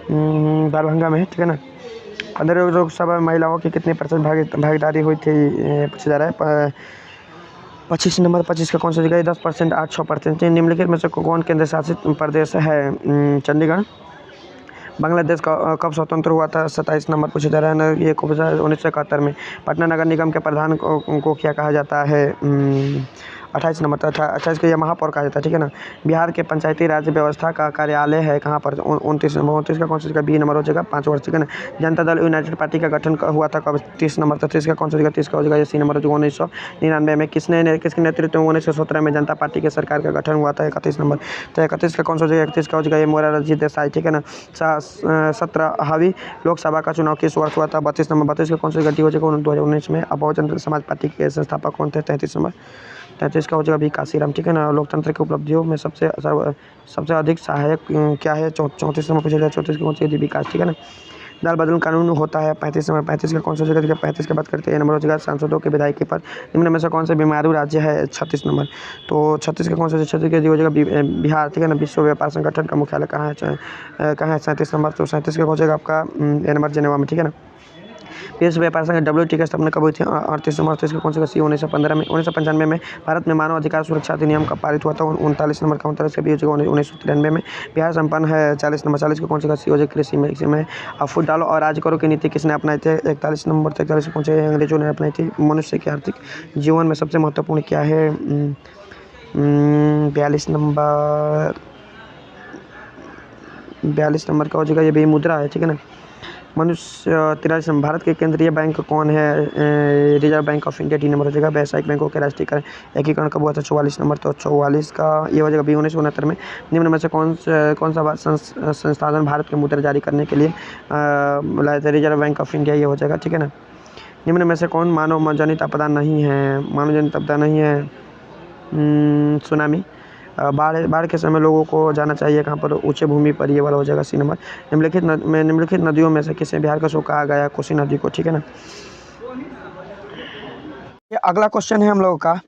S1: दरभंगा में है, ठीक है ना। 15 लोकसभा महिलाओं की कितनी % भागीदारी हुई थी पूछा जा रहा है 25 नंबर, 25 का कौन सा जगह 10% 8-6%। निम्नलिखित में से कौन केंद्र शासित प्रदेश है चंडीगढ़। बांग्लादेश का कब स्वतंत्र हुआ था 27 नंबर पूछा जा रहा है ना, ये 1971 में। पटना नगर निगम के प्रधान को क्या कहा जाता है 28 नंबर, 28 को यह महापौर कहा जाता है, ठीक है ना। बिहार के पंचायती राज व्यवस्था का कार्यालय है कहाँ पर 29 नंबर, 29 का कौन सा जगह बी नंबर हो जाएगा 5 वर्ष, ठीक है ना। जनता दल यूनाइटेड पार्टी का गठन हुआ था कब 30 नंबर, 30 का कौन सा जगह 30 का हो जाएगा सी नंबर 1999 में। किसके नेतृत्व में 1917 में जनता पार्टी के सरकार का गठन हुआ था 31 नंबर, तो 31 का कौन सा जगह 31 का हो जाएगा ये मोरारजी देसाई, ठीक है ना। 17वीं लोकसभा का चुनाव किस वर्ष हुआ था 32 नंबर, 32 का कौन सा जगह हो जाएगा 2019 में। अब बहुजन समाज पार्टी के संस्थापक कौन थे 33 नंबर, 33 का हो जाएगा भी काशीराम, ठीक है ना। लोकतंत्र की उपलब्धियों में सबसे अधिक सहायक क्या है 34 नंबर पूछा जाए, 34 का कौन सा विकास, ठीक है ना। दाल बदल कानून होता है 35 नंबर, 35 का कौन सा जगह 35 की बात करते हैं नंबर हो जाएगा सांसदों के विधायकी पर। निम्न में से कौन सा बीमारू राज्य है 36 नंबर, तो 36 का कौन सा 36 का हो जाएगा बिहार, ठीक है ना। विश्व व्यापार संगठन का मुख्यालय कहाँ है 37 नंबर, तो 37 का हो जाएगा आपका ए नंबर जेनेवा में, ठीक है ना। विश्व व्यापार संगठन WTO की स्थापना कब हुई थी 38 नंबर, 38 का कौन सा सी 1915 में। 1995 में भारत में मानव अधिकार सुरक्षा अधिनियम का पारित हुआ था 39 नंबर का 39 का भी हो जाएगा 1993 में। बिहार संपन्न है 40 नंबर, 40 का कौन सा सी हो जाएगा कृषि में। इसमें फूट डालो और राज करो की नीति किसने अपनाई थी 41 नंबर, 41 कौन से अंग्रेजों ने अपनाई थी। मनुष्य के आर्थिक जीवन में सबसे महत्वपूर्ण क्या है 42 नंबर, 42 नंबर का हो जाएगा ये भी मुद्रा है, ठीक है ना। मनुष्य 83 नंबर, भारत के केंद्रीय बैंक कौन है? Reserve bank of India, 3 number हो जाएगा। व्यावसायिक बैंकों के राष्ट्रीयकरण एकीकरण कब हुआ था? 44 नंबर, तो 44 का ये हो जाएगा बी 1969 में। निम्न में से कौन सा संस्थान भारत के मुद्रा जारी करने के लिए लाया था? रिजर्व बैंक ऑफ इंडिया, ये हो जाएगा, ठीक है ना। निम्न में से कौन मानव जनित आपदा नहीं है? मानव जनित आपदा नहीं है सुनामी। बाढ़ के समय लोगों को जाना चाहिए कहाँ पर? ऊंचे भूमि पर, ये वाला हो जाएगा सी नंबर। निम्नलिखित नदियों में से किसे बिहार का शोक कहा गया? कोसी नदी को, ठीक है ना। ये अगला क्वेश्चन है हम लोगों का,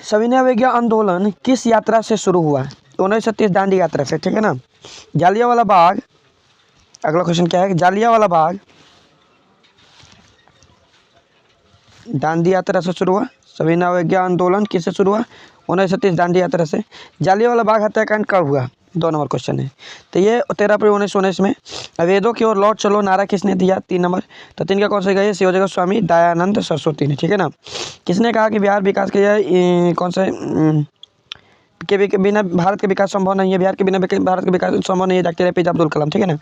S1: सविनय अवज्ञा आंदोलन किस यात्रा से शुरू हुआ? 1930 दांडी यात्रा से, ठीक है ना। जालियांवाला बाग, अगला क्वेश्चन क्या है? जालियांवाला बाग दांडी यात्रा से शुरू हुआ। सविनय अवज्ञा आंदोलन किससे शुरू हुआ? 1930 दांडी यात्रा से। जालियांवाला बाग हत्याकांड कब हुआ? 2 नंबर क्वेश्चन है। तो ये 13 अप्रैल 1919 में। वेदों की ओर लौट चलो नारा किसने दिया? 3 नंबर। तो 3 का कौन सा गया? सी हो जाएगा स्वामी दयानंद सरस्वती ने, ठीक है ना। किसने कहा कि बिहार विकास के लिए कौन से के बिना भारत के विकास संभव नहीं है? बिहार के बिना भारत के विकास संभव नहीं है, डॉक्टर APJ अब्दुल कलाम, ठीक है ना।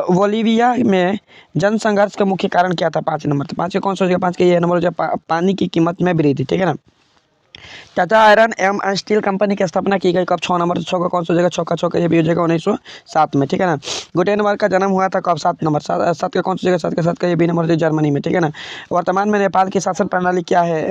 S1: बोलीविया में जन संघर्ष का मुख्य कारण क्या था? 5 नंबर। तो 5 के कौन सा हो जाएगा? 5 के ये नंबर हो जाएगा पानी की कीमत में वृद्धि, ठीक है ना। टाटा आयरन एवं स्टील कंपनी की स्थापना की गई कब? 6 नंबर। 6 का कौन सा हो जाएगा? छक्का ये भी हो जाएगा 1907 में, ठीक है ना। गुटेनबर्ग का जन्म हुआ था कब? 7 नंबर। 7 का कौन सा हो जाएगा? 7 का ये भी नंबर जर्मनी में, ठीक है ना। वर्तमान में नेपाल की शासन प्रणाली क्या है?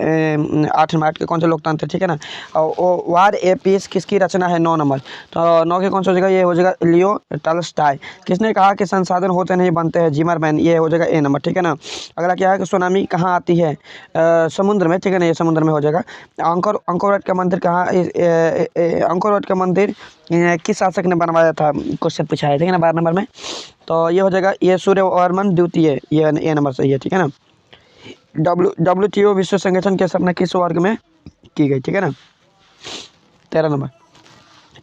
S1: 8 नंबर। 8 के कौन सा? लोकतंत्र, ठीक है ना। और वार ए पीस किसकी रचना है? 9 नंबर। तो 9 के कौन सा हो जाएगा? ये हो जाएगा लियो टॉल्स्टॉय। किसने कहा कि संसाधन होते नहीं बनते हैं? जिमरमैन, ये हो जाएगा ए नंबर, ठीक है ना। अगला क्या है कि सुनामी कहाँ आती है? समुद्र में, ठीक है ना, ये समुद्र में हो जाएगा। अंकोर वाट का मंदिर कहाँ? अंकोर वाट का मंदिर किस शासक ने बनवाया था? क्वेश्चन पूछा है, ठीक है ना, 12 नंबर में। तो ये हो जाएगा ये सूर्यवर्मन द्वितीय, ये ए नंबर सही है, ठीक है ना। WTO विश्व संगठन की स्थापना किस वर्ग में की गई? ठीक है ना, 13 नंबर।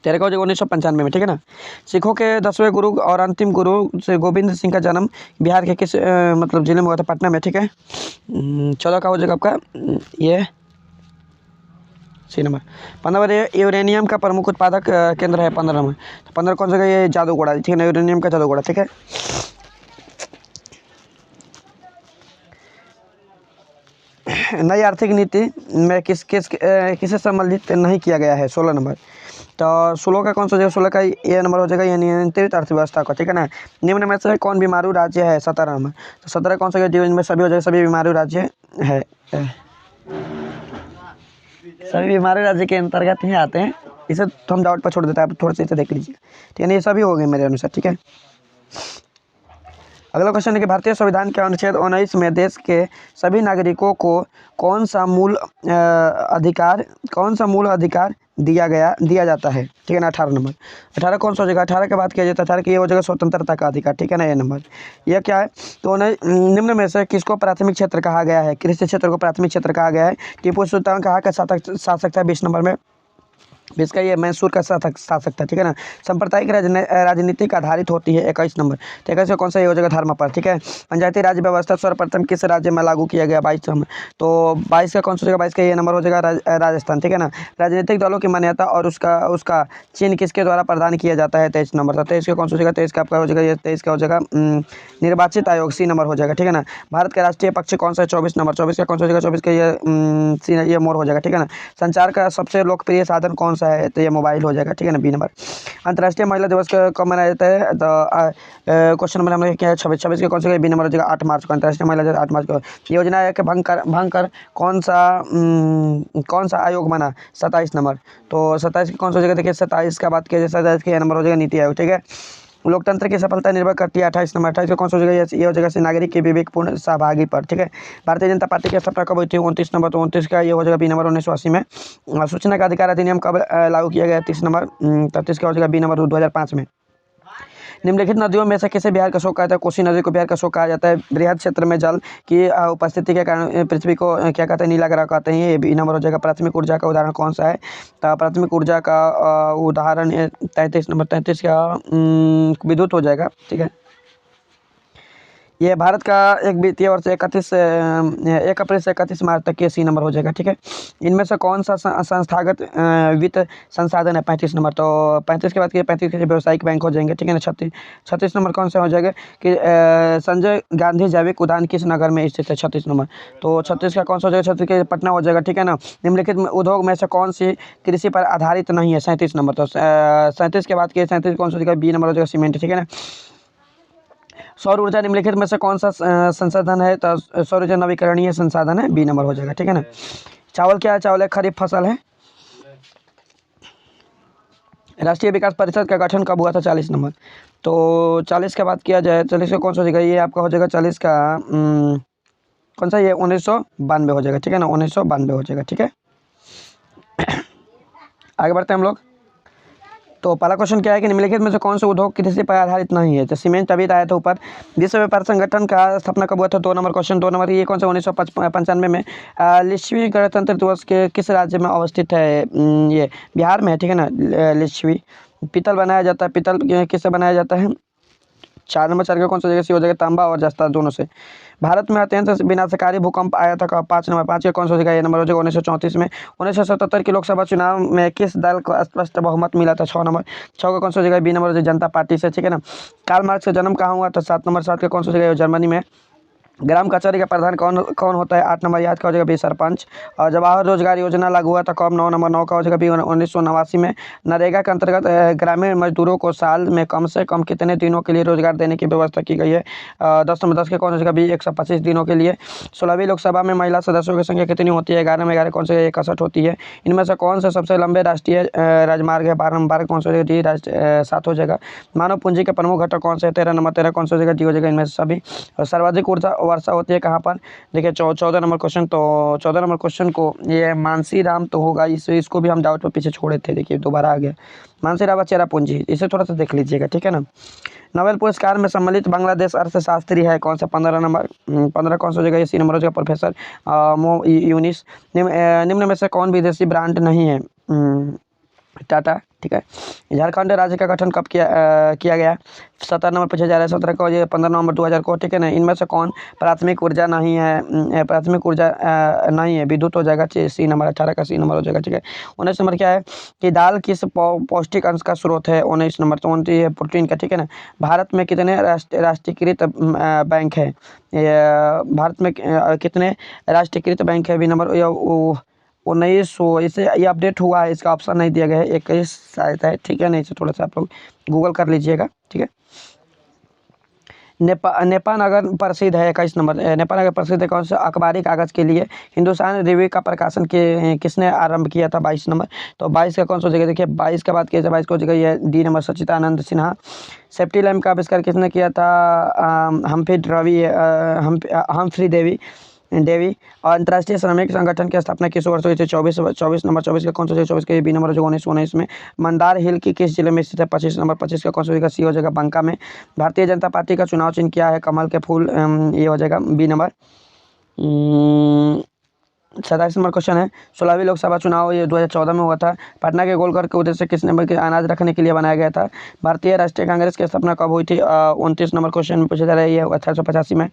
S1: 13 का हो जाएगा 1995 में, ठीक है ना। सिखों के 10वें गुरु और अंतिम गुरु से गोविंद सिंह का जन्म बिहार के किस मतलब जिले में हुआ था? पटना में, ठीक है। 14 का हो जाएगा आपका ये सी नंबर। 15 नंबर ये यूरेनियम का प्रमुख उत्पादक केंद्र है 15 नंबर। तो 15 कौन सा का? ये जादूगोड़ा, ठीक है ना, यूरेनियम का जादूगोड़ा, ठीक है। नई आर्थिक नीति में किससे संबंधित नहीं किया गया है? 16 नंबर। तो 16 का कौन सा हो जाएगा? 16 का ये नंबर हो जाएगा ये नियंत्रित अर्थव्यवस्था का, ठीक है ना। निम्न में से कौन बीमारू राज्य है? 17 नंबर। तो 17 कौन सा? जीवन में सभी हो जाएगा, सभी बीमारू राज्य है, सभी बीमारू राज्य के अंतर्गत ही आते हैं। इसे तो हम डाउट पर छोड़ देते हैं, आप थोड़ा सा इसे देख लीजिए, ठीक है ना। ये सभी हो गए मेरे अनुसार, ठीक है। अगला क्वेश्चन है कि भारतीय संविधान के अनुच्छेद 19 में देश के सभी नागरिकों को कौन सा मूल अधिकार दिया जाता है? ठीक है ना, 18 नंबर। 18 कौन सा हो जाएगा? 18 के बाद किया जाता है 18 की ये हो जाएगा स्वतंत्रता का अधिकार, ठीक है ना, ये नंबर। यह क्या है? तो निम्न में से किसको प्राथमिक क्षेत्र कहा गया है? कृषि क्षेत्र को प्राथमिक क्षेत्र कहा गया है। टीपू सुल्तान कहा का शासक था? 20 नंबर में। इसका ये मैसूर का शासक था, ठीक है ना। सांप्रदायिक राजनीतिक आधारित होती है 21 नंबर। तो 21 कौन सा? ये हो जाएगा धर्म पर, ठीक है। पंचायती राज व्यवस्था सर्वप्रथम किस राज्य में लागू किया गया? 22 नंबर। तो 22 का कौन सा हो जाएगा? 22 का ये नंबर हो जाएगा राजस्थान, ठीक है ना। राजनीतिक दलों की मान्यता और उसका चिन्ह किसके द्वारा प्रदान किया जाता है? 23 नंबर। तो 23 का कौन सा हो जाएगा? 23 का आपका हो जाएगा ये 23 का हो जाएगा निर्वाचित आयोग, सी नंबर हो जाएगा, ठीक है ना। भारत का राष्ट्रीय पक्षी कौन सा है? 24 नंबर। 24 का कौन सा हो जाएगा? 24 का ये मोर हो जाएगा, ठीक है ना। संचार का सबसे लोकप्रिय साधन कौन सा है? तो ये मोबाइल हो जाएगा, ठीक है ना, बी नंबर। अंतर्राष्ट्रीय महिला दिवस कब मनाया जाता है? तो क्वेश्चन नंबर हम लोग क्या है? 26 के कौन सा? बी नंबर हो जाएगा 8 मार्च को, अंतर्राष्ट्रीय महिला दिवस 8 मार्च को। योजना आयोग के भंग कर कौन सा आयोग बना? 27 नंबर। तो 27 की कौन सा हो जाएगा? देखिए 27 का बात किया जाए, 27 का नंबर हो जाएगा नीति आयोग, ठीक है। लोकतंत्र की सफलता निर्भर करती है 28 नंबर। 28 का कौन सा हो जाएगा? ये हो जाएगा नागरिक के विवेकपूर्ण सहभागी पर, ठीक है। भारतीय जनता पार्टी की स्थापना कब हुई थी? 29 नंबर। तो 29 का ये हो जाएगा बी नंबर 1980 में। सूचना का अधिकार अधिनियम कब लागू किया गया? 30 नंबर। 33 का हो जाएगा बी नंबर 2005 में। निम्नलिखित नदियों में से किसे बिहार का शोक कहा जाता है? कोसी नदी को बिहार का शोक कहा जाता है। बृहद क्षेत्र में जल की उपस्थिति के कारण पृथ्वी को क्या कहते हैं? नीला ग्रह कहते हैं, ये बी नंबर हो जाएगा। प्राथमिक ऊर्जा का उदाहरण कौन सा है? तो प्राथमिक ऊर्जा का उदाहरण 33 नंबर। 33 का विद्युत हो जाएगा, ठीक है। ये भारत का एक वित्तीय वर्ष 1 अप्रैल से 31 मार्च तक के सी नंबर हो जाएगा। ठीक है, इनमें से कौन सा संस्थागत वित्त संसाधन है 35 नंबर। तो 35 के बाद के 35 के व्यावसायिक बैंक हो जाएंगे। ठीक है ना। 36 नंबर कौन सा हो जाएगा कि संजय गांधी जैविक उद्यान किस नगर में स्थित है 36 नंबर। तो 36 का कौन सा हो जाएगा, 36 के पटना हो जाएगा। ठीक है ना। निम्नलिखित उद्योग में से कौन सी कृषि पर आधारित नहीं है 37 नंबर। तो 37 के बाद के 37 कौन सा हो जाएगा, बी नंबर हो जाएगा सीमेंट। ठीक है ना। सौर ऊर्जा निम्नलिखित में से कौन सा संसाधन है। तो सौर ऊर्जा नवीकरणीय संसाधन है, बी नंबर हो जाएगा। ठीक है ना। चावल क्या है, चावल एक खरीफ फसल है। राष्ट्रीय विकास परिषद का गठन कब हुआ था 40 नंबर। तो 40 के बाद किया जाए, 40 का कौन सा हो जाएगा, ये आपका हो जाएगा 40 का कौन सा, ये 1992 हो जाएगा। ठीक है ना, 1992 हो जाएगा। ठीक है, आगे बढ़ते हैं हम लोग। तो पहला क्वेश्चन क्या है कि निम्नलिखित में से कौन सा उद्योग कृषि पर आधारित नहीं है। तो सीमेंट अभी आया था ऊपर। विश्व व्यापार संगठन का स्थापना कब हुआ था, 2 नंबर क्वेश्चन। 2 नंबर ये कौन सा 1995 में 40वीं गणतंत्र दिवस के किस राज्य में अवस्थित है, ये बिहार में है। ठीक है ना। 40वीं पीतल बनाया जाता है, पीतल किससे बनाया जाता है। 4 नंबर 4 का कौन सा जगह सी हो जाएगा, तांबा और जस्ता दोनों से। भारत में अत्यंत विनाशकारी भूकंप आया था 5 नंबर 5 का कौन सा हो जाएगा, ये नंबर हो जाएगा 1934 में। 1977 के लोकसभा चुनाव में किस दल को स्पष्ट बहुमत मिला था, 6 नंबर 6 का कौन सा हो जाएगा, बी नंबर हो जाएगा जनता पार्टी से। ठीक है ना। कार्ल मार्क्स का जन्म कहाँ हुआ था, 7 नंबर 7 का कौन सा हो जाएगा, जर्मनी में। ग्राम कचहरी का प्रधान कौन कौन होता है, 8 नंबर याद का हो जाएगा, बी सरपंच। और जवाहर रोजगार योजना लागू हुआ था कब, 9 नंबर 9 का हो जाएगा, बी 1989 में। नरेगा के अंतर्गत ग्रामीण मजदूरों को साल में कम से कम कितने दिनों के लिए रोजगार देने की व्यवस्था की गई है, 10 नंबर 10 के कौन हो जाएगा, बी 125 दिनों के लिए। 16वीं लोकसभा में महिला सदस्यों की संख्या कितनी होती है, 11 में 11 कौन से 61 होती है। इनमें से कौन से सबसे लंबे राष्ट्रीय राजमार्ग है, 12 नंबर 12 कौन सा हो जाएगा, डी 7 हो जाएगा। मानव पूंजी के प्रमुख घटक कौन से है, 13 नंबर 13 कौन सा हो जाएगा, डी हो जाएगा इनमें से सभी। और सर्वाधिक ऊर्जा वर्षा होती है कहाँ पर, देखिए 14 नंबर क्वेश्चन। तो 14 नंबर क्वेश्चन को ये मानसी राम तो होगा, इसको भी हम डाउट पर पीछे छोड़े थे, देखिए दोबारा आ गया। मानसी राम चेरापूंजी, इसे थोड़ा सा देख लीजिएगा। ठीक है ना। नोबेल पुरस्कार में सम्मिलित बांग्लादेश अर्थशास्त्री है कौन सा, 15 नंबर 15 कौन सा हो जाएगा, इसी नंबर हो जाएगा प्रोफेसर मो यूनिस। निम्न में से कौन विदेशी ब्रांड नहीं है, टाटा। ठीक है। झारखंड राज्य का गठन कब किया गया, 17 नंबर पूछा जा रहा है, 17 को, ये 15 नवंबर 2000 को। ठीक है ना। इनमें से कौन प्राथमिक ऊर्जा नहीं है, प्राथमिक ऊर्जा नहीं है, विद्युत हो जाएगा, सी नंबर 18 का सी नंबर हो जाएगा। ठीक है। 19 नंबर क्या है कि दाल किस पौष्टिक अंश का स्रोत है, 19 नंबर तो है प्रोटीन का। ठीक है ना। भारत में कितने राष्ट्रीयकृत बैंक है, भारत में कितने राष्ट्रीयकृत बैंक है, बी नंबर 1900, इसे ये अपडेट हुआ है, इसका ऑप्शन नहीं दिया गया है, 21 शायद है। ठीक है ना। इसे थोड़ा सा आप लोग गूगल कर लीजिएगा। ठीक है। नेपाल नगर प्रसिद्ध है, 21 नंबर। नेपाल नगर प्रसिद्ध है कौन सा, अखबारी कागज़ के लिए। हिंदुस्तान रिव्यू का प्रकाशन किसने आरंभ किया था, 22 नंबर। तो 22 का कौन सा जगह, देखिए 22 के बाद किया था, 22 को जगह ये डी नंबर सच्चिदानंद सिन्हा। सेफ्टी लैम्प का आविष्कार किसने किया था, हम्फ्री देवी। और अंतर्राष्ट्रीय श्रमिक संगठन की स्थापना किस वर्ष हुई थी, 24 नंबर 24 का कौन सा, 24 का बी नंबर हो जाएगा 1919 में। मंदार हिल की किस जिले में स्थित है, 25 नंबर 25 का कौन सा हो जाएगा, सी हो जाएगा बांका में। भारतीय जनता पार्टी का चुनाव चिन्ह क्या है, कमल के फूल, ये हो जाएगा बी नंबर। 27 नंबर क्वेश्चन है, 16वीं लोकसभा चुनाव ये 2014 में हुआ था। पटना के गोलघर के उद्देश्य किस नंबर के अनाज रखने के लिए बनाया गया था। भारतीय राष्ट्रीय कांग्रेस की स्थापना कब हुई थी, 29 नंबर क्वेश्चन में पूछा जा रहा है, ये 1885 में।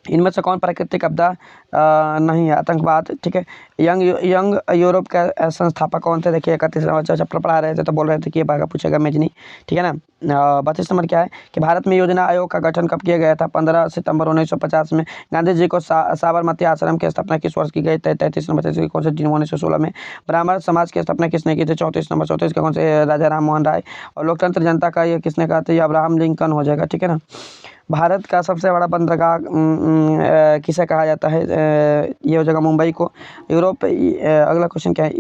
S1: इनमें से कौन प्राकृतिक आपदा नहीं है, आतंकवाद। ठीक है। यंग यूरोप का संस्थापक कौन थे, देखिए 31 नंबर चैप्टर पढ़ा रहे थे तो बोल रहे थे कि ये बागा पूछेगा मेजनी। ठीक है ना। 32 नंबर क्या है कि भारत में योजना आयोग का गठन कब किया गया था, 15 सितंबर 1950 में। गांधी जी को साबरमती आश्रम की स्थापना किस वर्ष की गई, 33 नंबर 33 कौन से, 1916 में। ब्राह्मण समाज की स्थापना किसने की थी, 34 नंबर 34 का कौन से, राजा राम मोहन राय। और लोकतंत्र जनता का ये किसने कहा था, ये अब्राहम लिंकन हो जाएगा। ठीक है ना। भारत का सबसे बड़ा बंदरगाह किसे कहा जाता है, ये हो जाएगा मुंबई को। अगला क्वेश्चन क्या है,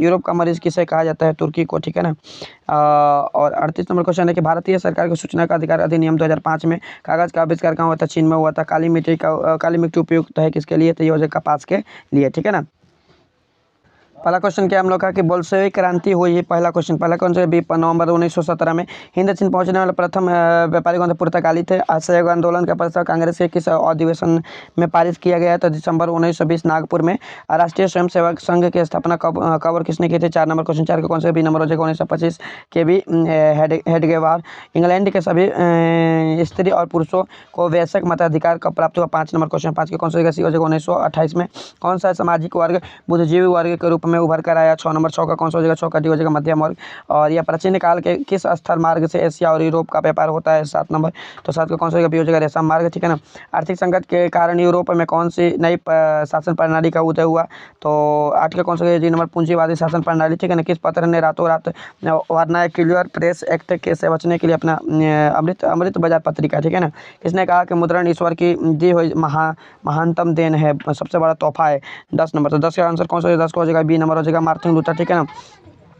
S1: यूरोप का मरीज किसे कहा जाता है, तुर्की को। ठीक है ना। और 38 नंबर क्वेश्चन है कि भारतीय सरकार की सूचना का अधिकार अधिनियम 2005 में कागज़ का आविष्कार कहाँ हुआ था, चीन में हुआ था। काली मिट्टी उपयुक्त है किसके लिए, तो ये हो जाएगा कपास के लिए। ठीक है ना। पहला क्वेश्चन क्या हम लोग का कि बोल्शेविक क्रांति हुई है। पहला क्वेश्चन भी नवंबर 1917 में। हिंद चीन पहुंचने वाले प्रथम व्यापारी कौन थे? पुर्तगाली थे। असहयोग आंदोलन का प्रस्ताव कांग्रेस के किस अधिवेशन में पारित किया गया? तो दिसंबर 1920 नागपुर में। राष्ट्रीय स्वयंसेवक संघ की स्थापना कब और किसने की थी? 4 नंबर क्वेश्चन। 4 का कौन सा बी नंबर हो जाएगा? 1925 के भी हेडगेवार। इंग्लैंड के सभी स्त्री और पुरुषों को वैश्विक मताधिकार कब प्राप्त हुआ? 5 नंबर क्वेश्चन। 5 के कौन सा सी हो जाएगा? 1928 में। कौन सा सामाजिक वर्ग बुद्धिजीवी वर्ग के रूप में उभर कर आया? 6 नंबर। 6 का कौन सा हो जाएगा? 6 का डी हो जाएगा, मध्यम वर्ग। और यह प्राचीन काल के किस स्थल मार्ग से एशिया और यूरोप का व्यापार होता है? 7 नंबर। तो 7 का कौन सा हो जाएगा? बी हो जाएगा, रेशम मार्ग। ठीक है ना। आर्थिक संकट के कारण यूरोप में कौन सी नई शासन प्रणाली का उदय हुआ? तो 8 का कौन सा जी नंबर, पूंजीवादी शासन प्रणाली। ठीक है ना। किस पत्र ने रातों रात वर्नाक्युलर प्रेस एक्ट के से बचने के लिए अपना अमृत बाजार पत्रिका, ठीक है ना। किसने कहा कि मुद्रण ईश्वर की दी हुई महानतम देन है, सबसे बड़ा तोहफा है? 10 नंबर। तो 10 का आंसर कौन सा? 10 का हो जाएगा बी नंबर हो जाएगा, मार्टिन लूथर। ठीक है ना।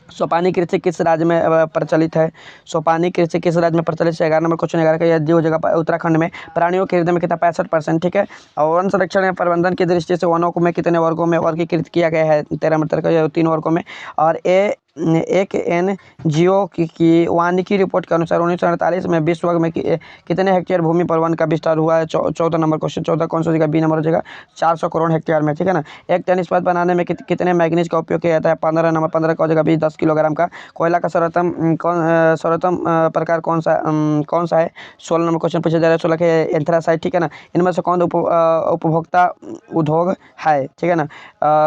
S1: सोपानी कृषि किस राज्य में प्रचलित है? सोपानी कृषि किस राज्य में प्रचलित है? 11 नंबर क्वेश्चन। 11 का यह हो जाएगा उत्तराखंड में। प्राणियों के हृदय में कितना? 65%। ठीक है। और वन संरक्षण या प्रबंधन की दृष्टि से वनों को में कितने वर्गों में वर्गीकृत किया गया है? 13 नंबर का 3 वर्गों में। और एक NGO की वानिकी रिपोर्ट के अनुसार 1948 में विश्व में कितने हेक्टेयर भूमि पर वन का विस्तार हुआ है? 14 नंबर क्वेश्चन। 14 कौन सा हो जाएगा? बी नंबर हो जाएगा, 400 करोड़ हेक्टेयर में। ठीक है ना। एक टेनिस पद बनाने में कितने मैग्नीज का उपयोग किया जाता है? 15 नंबर। 15 का हो जाएगा बी, 10 किलोग्राम का। कोयला का सर्वोत्तम प्रकार कौन सा है? 16 नंबर क्वेश्चन पूछा जा रहा है। 16 के एंथ्रासाइट। ठीक है ना। इनमें से कौन उपभोक्ता उद्योग है? ठीक है ना।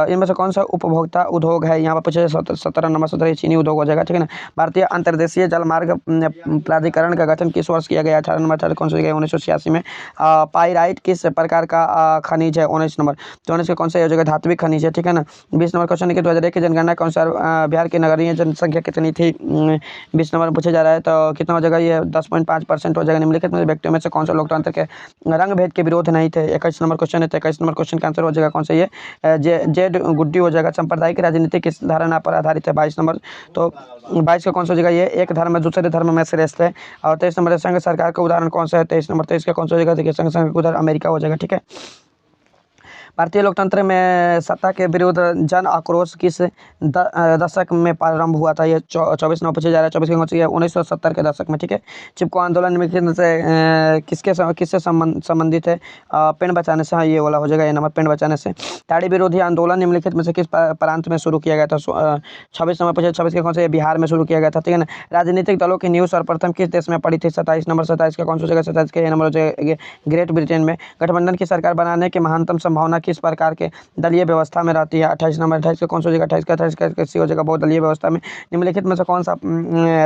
S1: इनमें से कौन सा उपभोक्ता उद्योग है? यहाँ पर पूछा 17 नंबर। 17 चीनी उद्योग हो जाएगा। ठीक है ना। भारतीय अंतर्देशीय जलमार्ग प्राधिकरण का गठन किस वर्ष किया गया? 18 नंबर। 18 कौन सा? 1986 में। पाइराइट किस प्रकार का खनिज है? 19 नंबर। तो 19 का कौन सा हो जाएगा? धात्विक खनिज है। ठीक है ना। 20 नंबर क्वेश्चन है कि 2001 की जनगणना के अनुसार बिहार की नगरीय जनसंख्या कितनी थी? 20 नंबर पूछा जा रहा है। तो कितना हो जाएगा? ये 10.5% हो जाएगा। निम्नलिखित में व्यक्तियों में से कौन सा लोकतंत्र के रंग भेद के विरोध नहीं थे? 21 नंबर क्वेश्चन है। तो 21 नंबर क्वेश्चन का आंसर हो जाएगा कौन सा? ये जेड गुड्डी हो जाएगा। सांप्रदायिक राजनीति किस धारणा पर आधारित है? 22 नंबर। तो 22 का कौन सा हो जाएगा? ये एक धर्म दूसरे धर्म में श्रेष्ठ है। और 23 नंबर संघ सरकार का उदाहरण कौन सा है? 23 नंबर। 23 का कौन सा हो जाएगा? देखिए, संघ का उदाहरण अमेरिका हो जाएगा। ठीक है। भारतीय लोकतंत्र में सत्ता के विरुद्ध जन आक्रोश किस दशक में प्रारंभ हुआ था? ये 24 नंबर पूछा जा रहा है। 24 का कौन सा? 1970 के दशक में। ठीक है। चिपको आंदोलन में किससे संबंधित है? पेड़ बचाने से। हाँ, ये वाला हो जाएगा, ये नंबर, पेड़ बचाने से। ताड़ी विरोधी आंदोलन निम्नलिखित में से किस प्रांत में शुरू किया गया था? 26 नंबर पूछा। 26 के कौन सा? बिहार में शुरू किया गया था। ठीक है ना। राजनीतिक दलों की न्यूज़ सर्वप्रथम किस देश में पड़ी थी? 27 नंबर। 27 का कौन सा हो जाएगा? 27 का ये नंबर हो जाएगा, ग्रेट ब्रिटेन में। गठबंधन की सरकार बनाने की महानतम संभावना किस प्रकार के दलीय व्यवस्था में रहती है? 28 नंबर। 28 का कौन सा हो जाएगा? 28 का कैसी हो जाएगा? बहुदलीय व्यवस्था में। निम्नलिखित में से कौन सा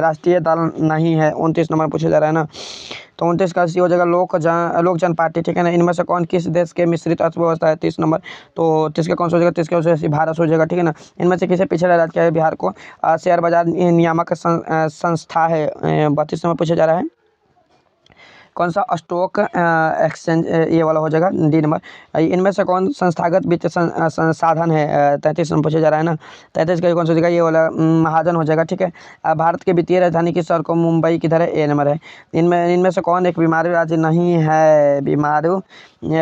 S1: राष्ट्रीय दल नहीं है? 29 नंबर पूछा जा रहा है ना। तो 29 का सी हो जाएगा लोक जन पार्टी। ठीक है ना। इनमें से कौन किस देश के मिश्रित अर्थव्यवस्था है? 30 नंबर। तो 30 का कौन सा हो जाएगा? 30 का वजह से भारत हो जाएगा। ठीक है ना। इनमें से किसे पिछड़ा राज्य क्या है? बिहार को। शेयर बाजार नियामक संस्था है। 32 नंबर पूछा जा रहा है। कौन सा? स्टॉक एक्सचेंज, ये वाला हो जाएगा, डी नंबर। इनमें से कौन संस्थागत वित्त संसाधन है? 33 नंबर पूछा जा रहा है ना। 33 का कौन सा हो जाएगा? ये वाला महाजन हो जाएगा। ठीक है। भारत के वित्तीय राजधानी किस शहर को? मुंबई किधर है? ए नंबर है। इनमें से कौन एक बीमारू राज्य नहीं है?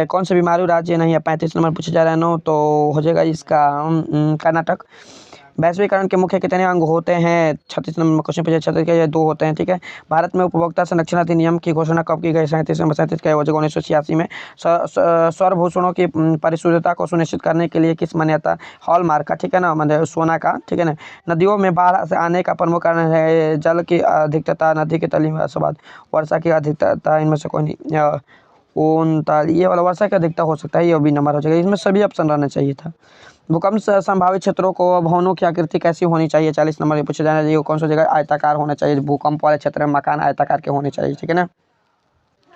S1: कौन सा बीमारू राज्य नहीं है? 35 नंबर पूछा जा रहा है। नो, तो हो जाएगा इसका कर्नाटक। वैश्वीकरण के मुख्य कितने अंग होते हैं? 36 नंबर क्वेश्चन पूछा। 36 के 2 होते हैं। ठीक है। भारत में उपभोक्ता संरक्षण अधिनियम की घोषणा कब की गई? 37 नंबर। 37 का हो जाएगा 1986 में। स्वरभूषणों की परिशुद्धता को सुनिश्चित करने के लिए किस मान्यता? हॉलमार्क का। ठीक है ना, मतलब सोना का। ठीक है ना। नदियों में बाढ़ से आने का प्रमुख कारण है जल की अधिकता, नदी की तली में स्वाद, वर्षा की अधिकता। इनमें से कोई नहीं। ये वाला वर्षा की अधिकता हो सकता है। ये भी नंबर हो जाएगा। इसमें सभी ऑप्शन रहना चाहिए था। भूकंप से संभावित क्षेत्रों को भवनों की आकृति कैसी होनी चाहिए? 40 नंबर पूछा जाना चाहिए। कौन सा जगह? आयताकार होना चाहिए। भूकंप वाले क्षेत्र में मकान आयताकार के होने चाहिए। ठीक है ना।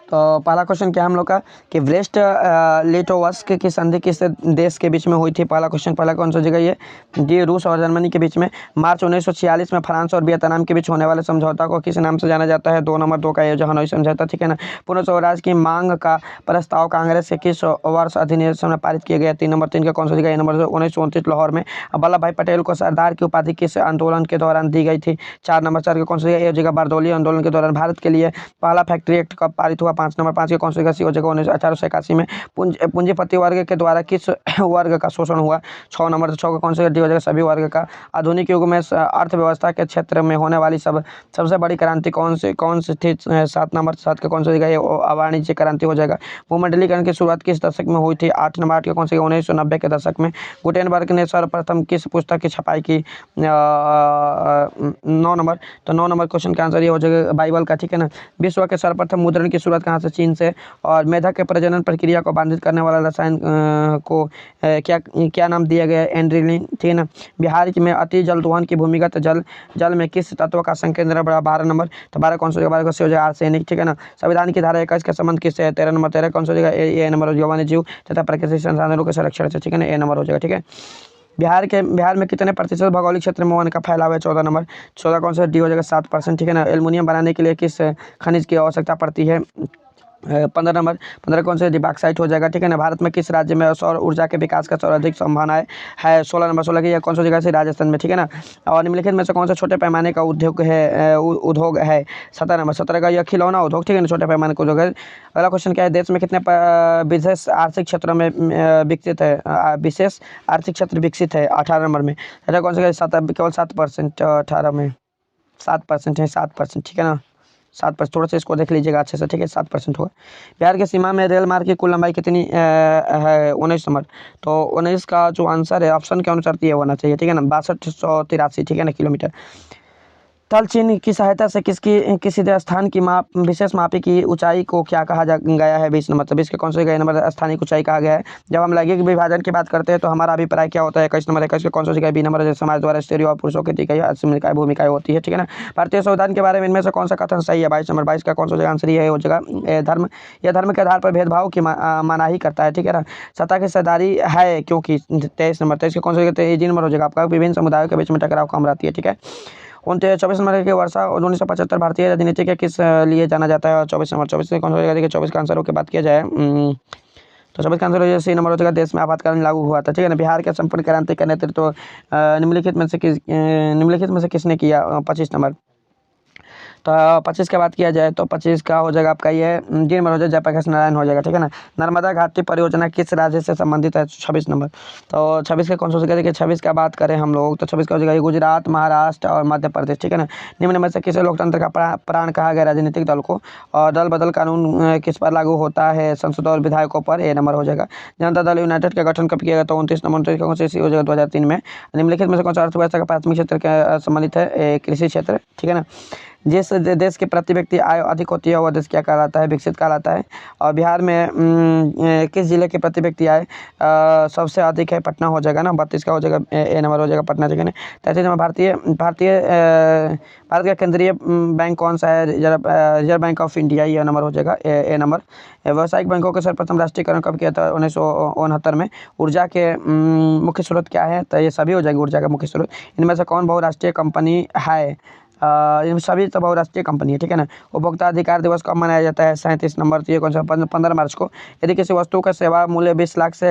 S1: तो पहला क्वेश्चन क्या हम लोग का कि ब्रेस्ट लिटोवस्क की संधि किस देश के बीच में हुई थी? पहला क्वेश्चन। पहला कौन सा जगह? ये रूस और जर्मनी के बीच में। मार्च 1946 में फ्रांस और वियतनाम के बीच होने वाले समझौता को किस नाम से जाना जाता है? 2 नंबर। 2 का ये हनोई समझौता। ठीक है ना। पूर्ण स्वराज की मांग का प्रस्ताव कांग्रेस के किस वर्ष अधिनियम में पारित किया गया? 3 नंबर। 3 का कौन सा जगह? ये नंबर 1929 लाहौर में। वल्लभ भाई पटेल को सरदार की उपाधि किस आंदोलन के दौरान दी गई थी? 4 नंबर। 4 का कौन सा जगह? ये जगह बारदौली आंदोलन के दौरान। भारत के लिए पहला फैक्ट्री एक्ट कब पारित हुआ? 5 नंबर 5 के कौन सी गति हो जाएगा 1881 में। पूंजीपति वर्ग के द्वारा किस वर्ग का शोषण हुआ 6 नंबर। तो 6 का कौन सी गति हो जाएगा सभी वर्ग का। आधुनिक युग में अर्थव्यवस्था के क्षेत्र में होने वाली सबसे बड़ी क्रांति कौन सी थी 7 नंबर। 7 का कौन सा जगह ये वाणिज्य क्रांति हो जाएगा। भूमंडलीकरण की शुरुआत किस दशक में हुई थी 8 नंबर। 8 का कौन सा 1990 के दशक में। गुटेनबर्ग ने सर्वप्रथम किस पुस्तक की छपाई की 9 नंबर। तो 9 नंबर क्वेश्चन का आंसर ये हो जाएगा बाइबल का, ठीक है ना। विश्व के सर्वप्रथम मुद्रण की शुरुआत कहाँ से चीन से। और मेधक के प्रजनन प्रक्रिया को बाधित करने वाला रसायन को क्या नाम दिया गया एंड्रिलिन, ठीक है ना। बिहार में अति जल दोहन की भूमिगत जल में किस तत्व का संकेंद्र बड़ा 12 नंबर। तो 12 कौन सा जगह 12 हो जाएगा आर्सेनिक, ठीक है ना। संविधान की धारा 21 का संबंध किससे है 13 नंबर। 13 कौन सा जगह ए नंबर यौवन जीव तथा प्राकृतिक संसाधनों के संरक्षण से, ठीक है ना, ए नंबर हो जाएगा, ठीक है। बिहार में कितने प्रतिशत भौगोलिक क्षेत्र में वन का फैलाव है 14 नंबर। 14 कौन सा डी हो जाएगा 7%, ठीक है ना। एल्युमिनियम बनाने के लिए किस खनिज की आवश्यकता पड़ती है 15 नंबर। 15 कौन से बॉक्साइट हो जाएगा, ठीक है ना। भारत में किस राज्य में सौर ऊर्जा के विकास का सर्वाधिक संभावना है 16 नंबर। 16 की यह कौन सी जगह से राजस्थान में, ठीक है ना। और निम्नलिखित में से कौन सा छोटे पैमाने का उद्योग है 17 नंबर। 17 का यह खिलौना उद्योग, ठीक है ना, छोटे पैमाने का उद्योग है। अगला क्वेश्चन क्या है देश में कितने विशेष आर्थिक क्षेत्रों में विकसित है विशेष आर्थिक क्षेत्र विकसित है 18 नंबर में। ऐसा कौन सा केवल 7% 18 में 7% है 7%, ठीक है ना 7%। थोड़ा सा इसको देख लीजिएगा अच्छे से, ठीक है 7% होगा। बिहार की सीमा में रेल मार्ग की कुल लंबाई कितनी है 19 नंबर। तो 19 का जो आंसर है ऑप्शन के अनुसार ये होना चाहिए, ठीक है ना 6283, ठीक है ना किलोमीटर। तल चिन्ह की सहायता से किसी स्थान की विशेष मापी की ऊंचाई को क्या कहा गया है 20 नंबर। तो 20 के कौन से गए नंबर स्थानिक ऊंचाई कहा गया है। जब हम लैंगिक विभाजन की बात करते हैं तो हमारा अभिप्राय क्या होता है 21 नंबर। 21 के कौन सा जगह बी नंबर है समाज द्वारा स्त्रियों और पुरुषों की भूमिकाएं होती है, ठीक है ना। भारतीय संविधान के बारे में इनमें से कौन सा कथन सही है 22 नंबर। 22 का कौन सा जगह आंसर ये हो जाएगा धर्म। यह धर्म के आधार पर भेदभाव की मनाही करता है, ठीक है ना। सत्ता की हिस्सेदारी है क्योंकि 23 नंबर। 23 के कौन सा जगह जी नंबर हो जाएगा आपका विभिन्न समुदायों के बीच में टकराव कम रहती है, ठीक है। 24 नंबर की वर्षा 1975 भारतीय राजनीति के किस लिए जाना जाता है और 24 नंबर। 24 कौन सा हो जाएगा 24 का आंसर की बात किया जाए तो 24 का आंसर हो जाए सी नंबर हो जाएगा देश में आपातकालीन लागू हुआ था, ठीक है ना। बिहार के संपूर्ण क्रांति का नेतृत्व निम्नलिखित में से किसने किया 25 नंबर। तो 25 की बात किया जाए तो 25 का हो जाएगा आपका ये जी नंबर हो जाएगा जयप्रकाश नारायण हो जाएगा, ठीक है ना। नर्मदा घाटी परियोजना किस राज्य से संबंधित है 26 नंबर। तो 26 के कौन सा जगह देखिए 26 का बात करें हम लोग तो 26 का हो जाएगा गुजरात महाराष्ट्र और मध्य प्रदेश, ठीक है ना। निम्न में से किसे लोकतंत्र का प्राण कहा गया राजनीतिक दल को। और दल बदल कानून किस पर लागू होता है संसद और विधायकों पर ए नंबर हो जाएगा। जनता दल यूनाइटेड का गठन कब किया गया तो 29 नंबर। कौन सी हो जाएगा 2003 में। निम्नलिखित में से कौन सा अर्थव्यवस्था का प्राथमिक क्षेत्र के संबंधित है कृषि क्षेत्र, ठीक है ना। जिस देश की प्रति व्यक्ति आय अधिक होती है वह देश क्या कहलाता है विकसित कहलाता है। और बिहार में किस जिले की प्रति व्यक्ति आय सबसे अधिक है पटना हो जाएगा ना 32 का हो जाएगा ए नंबर हो जाएगा पटना, ठीक है ना। 33 नंबर भारत का केंद्रीय बैंक कौन सा है रिजर्व बैंक ऑफ इंडिया ये नंबर हो जाएगा ए नंबर। व्यावसायिक बैंकों के सर्वप्रथम राष्ट्रीयकरण कब किया था 1969 में। ऊर्जा के मुख्य स्रोत क्या है तो ये सभी हो जाएगी ऊर्जा का मुख्य स्रोत। इनमें से कौन बहुराष्ट्रीय कंपनी है इन सभी तो बहुराष्ट्रीय कंपनी है, ठीक है ना। उपभोक्ता अधिकार दिवस कब मनाया जाता है 37 नंबर। तो ये कौन सा 15 मार्च को। यदि किसी वस्तु का सेवा मूल्य 20 लाख से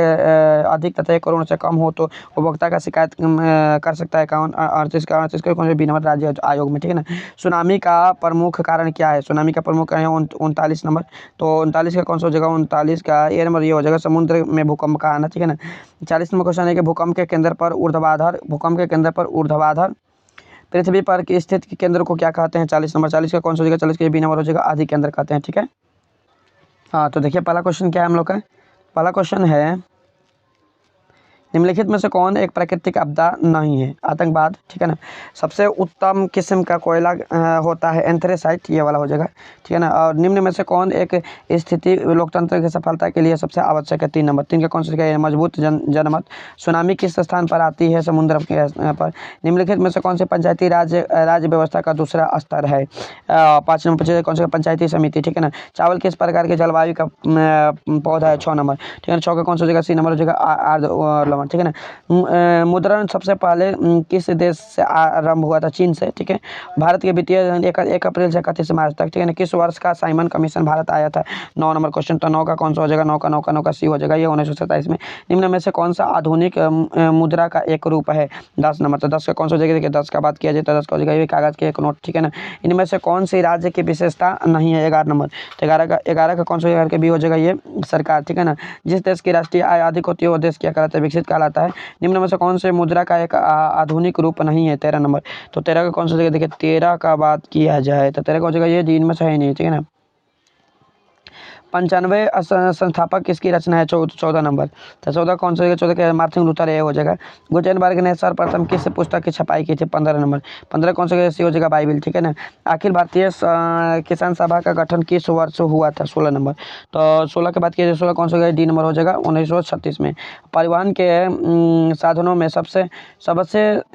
S1: अधिक तथा 1 करोड़ से कम हो तो उपभोक्ता का शिकायत कर सकता है कौन 38 का कौन सा बी नंबर राज्य आयोग में, ठीक है ना। सुनामी का प्रमुख कारण क्या है। सुनामी का प्रमुख कारण है 39 नंबर। तो 39 का कौन सा हो जाएगा 39 का ए नंबर ये हो जाएगा समुद्र में भूकंप का आना, ठीक है ना। 40 नंबर क्वेश्चन है कि भूकंप के केंद्र पर ऊर्ध्वाधर पृथ्वी पर स्थित केंद्र को क्या कहते हैं 40 नंबर। 40 का कौन सा हो जाएगा 40 के बी नंबर हो जाएगा आदि केंद्र कहते हैं, ठीक है। हाँ तो देखिए पहला क्वेश्चन क्या है हम लोग का। पहला क्वेश्चन है निम्नलिखित में से कौन एक प्राकृतिक आपदा नहीं है आतंकवाद, ठीक है ना। सबसे उत्तम किस्म का कोयला होता है एंथ्रेसाइट ये वाला हो जाएगा, ठीक है ना। और निम्न में से कौन एक स्थिति लोकतंत्र की सफलता के लिए सबसे आवश्यक है 3 नंबर। 3 का कौन सा है मजबूत जनमत। सुनामी किस स्थान पर आती है समुद्र के पर। निम्नलिखित में से कौन से पंचायती राज्य व्यवस्था का दूसरा स्तर है 5 नंबर। कौन सा पंचायती समिति, ठीक है ना। चावल किस प्रकार के जलवायु का पौधा है 6 नंबर, ठीक है ना। 6 का कौन सा हो जाएगा सी नंबर हो जाएगा 51। ठीक है ना। मुद्रण सबसे पहले किस देश से आरंभ हुआ था? चीन से। ठीक है। भारत के वित्तीय 1 अप्रैल से 31 मार्च तक। ठीक है ना। किस वर्ष का साइमन कमीशन भारत आया था? 9 नंबर क्वेश्चन। तो 9 का कौन सा हो जाएगा? 9 का सी हो जाएगा। ये 1927 में। निम्न में से कौन सा आधुनिक मुद्रा का एक रूप है? 10 नंबर। तो 10 का कौन सा हो जाएगा? देखिए 10 का बात किया जाए तो 10 का हो जाएगा ये कागज के एक नोट। ठीक है ना। इनमें से कौन सी राज्य की विशेषता नहीं है? 11 नंबर। तो 11 का कौन सा 11 के बी हो जाएगा ये सरकार। ठीक है ना। जिस देश की राष्ट्रीय आय अधिक होती है वो देश क्या कहलाता है? विकसित कहलाता है। निम्न में से कौन से मुद्रा का एक आधुनिक रूप नहीं है? 13 नंबर। तो 13 का कौन सा हो जाएगा? देखिए 13 का बात किया जाए तो 13 का हो जाएगा ये दिन में से है नहीं। ठीक है ना। 95 संस्थापक किसकी रचना है? 14 नंबर। तो 14 कौन सा? 14 के मार्टिन लूथर ये हो जाएगा। गुटेनबर्ग ने सर्वप्रथम किस पुस्तक की छपाई की थी? 15 नंबर। 15 कौन सा? सी हो जाएगा बाइबिल। ठीक है ना। अखिल भारतीय किसान सभा का गठन किस वर्ष हुआ था? 16 नंबर। तो 16 की बात की जाए 16 कौन सा हो जाएगा? डी नंबर हो जाएगा 1936 में। परिवहन के साधनों में सबसे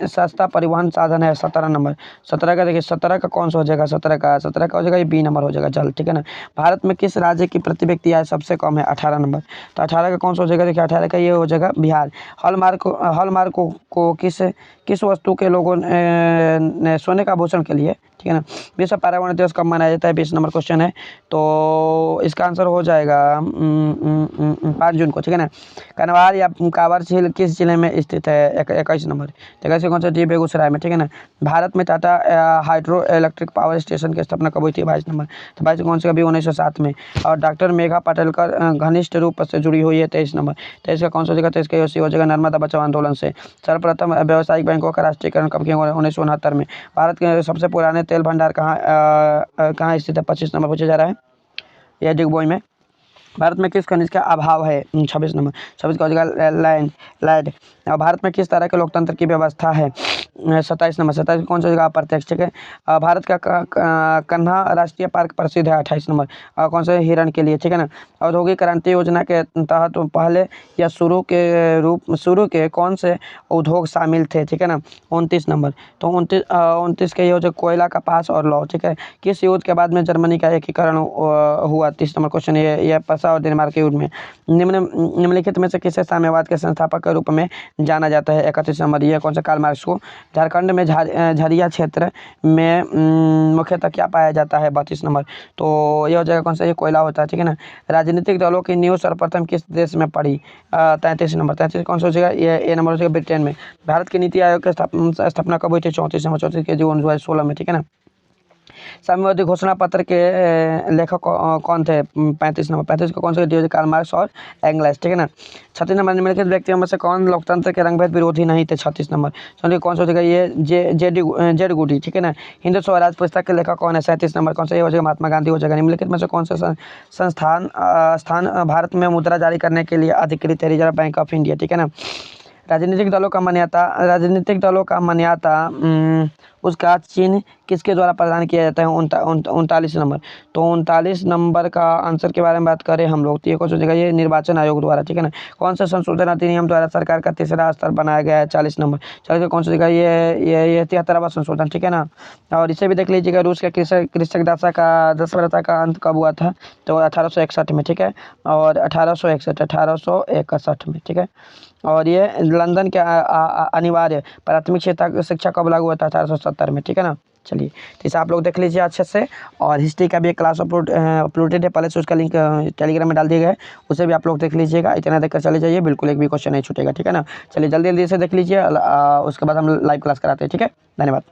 S1: सस्ता परिवहन साधन है? 17 नंबर। 17 का देखिए 17 का कौन सा हो जाएगा? 17 का हो जाएगा ये बी नंबर हो जाएगा जल। ठीक है ना। भारत में किस राज्य की प्रति व्यक्ति आय सबसे कम है? 18 नंबर। तो 18 का कौन सा हो जाएगा? देखिए 18 का ये हो जाएगा बिहार। हॉलमार्क को किस वस्तु के लोगों ने सोने का आभूषण के लिए, ठीक है ना, विश्व पर्यावरण दिवस कब मनाया जाता है? 20 नंबर क्वेश्चन है। तो इसका आंसर हो जाएगा 5 जून को। ठीक है ना। कनवार या कांवर झील किस जिले में स्थित है? 21 नंबर। तो 21 कौन सा? डी बेगूसराय में। ठीक है ना। भारत में Tata hydro electric power station की स्थापना कब हुई थी? 22 नंबर। तो 22 कौन सा? अभी 1907 में। और डॉक्टर मेघा पाटेलकर घनिष्ठ रूप से जुड़ी हुई है? 23 नंबर। 23 का कौन सा हो जाएगा? 23 का हो जाएगा नर्मदा बचाओ आंदोलन से। सर्वप्रथम व्यावसायिक बैंकों का राष्ट्रीयकरण कब किया? 1969 में। भारत के सबसे पुराने तेल भंडार कहाँ स्थित है? 25 नंबर पूछा जा रहा है। यह डिगबोई में। भारत में किस खनिज का अभाव है? 26 नंबर। 26 का हो जाएगा लैंड। और भारत में किस तरह के लोकतंत्र की व्यवस्था है? 27 नंबर। 27 कौन सा जगह? अप्रत्यक्ष। ठीक है। भारत का कन्हा राष्ट्रीय पार्क प्रसिद्ध है? 28 नंबर। कौन सा? हिरण के लिए। ठीक है ना। औद्योगिक क्रांति योजना के तहत पहले या शुरू के कौन से उद्योग शामिल थे? ठीक है ना। 29 नंबर। तो 29 के ये हो जाए कोयला, कपास और लौह। ठीक है। किस युद्ध के बाद में जर्मनी का एकीकरण हुआ? 30 नंबर क्वेश्चन ये परसा और डेनमार्क के युद्ध में। निम्नलिखित में से किसे साम्यवाद के संस्थापक के रूप में जाना जाता है? 31 नंबर। ये कौन सा? कार्ल मार्क्स को। झारखंड में झरिया क्षेत्र में मुख्यतः क्या पाया जाता है? 32 नंबर। तो ये हो जाएगा कौन सा? ये कोयला होता है। ठीक है ना। राजनीतिक दलों की नींव सर्वप्रथम किस देश में पड़ी? 33 नंबर। 33 कौन सा हो जाएगा? ये ए नंबर हो जाएगा ब्रिटेन में। भारत की नीति आयोग की स्थापना कब हुई थी? 34 नंबर। 34 के जून 2016 में। ठीक है ना। साम्यवादी घोषणा पत्र के लेखक कौन थे? 35 नंबर। 35 को कौन सा? कार्ल मार्क्स और एंगल्स। ठीक है ना। 36 नंबर। निम्नलिखित व्यक्तियों में से कौन लोकतंत्र के रंगभेद विरोधी नहीं थे? 36 नंबर। समझिए कौन सा हो जाएगा? ये जेड गुडी। ठीक है ना। हिंदू स्वराज पुस्तक के लेखक कौन है? 37 नंबर। कौन सा? ये हो जाएगा महात्मा गांधी हो जाएगा। निम्नलिखित में से कौन सा स्थान भारत में मुद्रा जारी करने के लिए अधिकृत है? Reserve bank of India. ठीक है ना। राजनीतिक दलों का मान्यता उसका चिन्ह किसके द्वारा प्रदान किया जाता है? 39 नंबर। तो 39 नंबर का आंसर के बारे में बात करें हम लोग तो ये कौन सा जगह? ये निर्वाचन आयोग द्वारा। ठीक है ना। कौन सा संशोधन अधिनियम द्वारा सरकार का तीसरा स्तर बनाया गया है? 40 नंबर। 40 का कौन सा जगह? ये 73वां संशोधन। ठीक है ना। और इसे भी देख लीजिएगा रूस के कृषक दशा का अंत कब हुआ था? तो 1861 में। ठीक है। और 1861 में। ठीक है। और ये लंदन के अनिवार्य प्राथमिक शिक्षा कब लागू हुआ था? 1870 में। ठीक है ना। चलिए तो इसे आप लोग देख लीजिए अच्छे से। और हिस्ट्री का भी एक क्लास अपलोडेड है पहले से, उसका लिंक टेलीग्राम में डाल दिया गया है, उसे भी आप लोग देख लीजिएगा। इतना देखकर चले जाइए, बिल्कुल एक भी क्वेश्चन नहीं छूटेगा। ठीक है ना। चलिए जल्दी जल्दी से देख लीजिए, उसके बाद हम लाइव क्लास कराते हैं। ठीक है। धन्यवाद।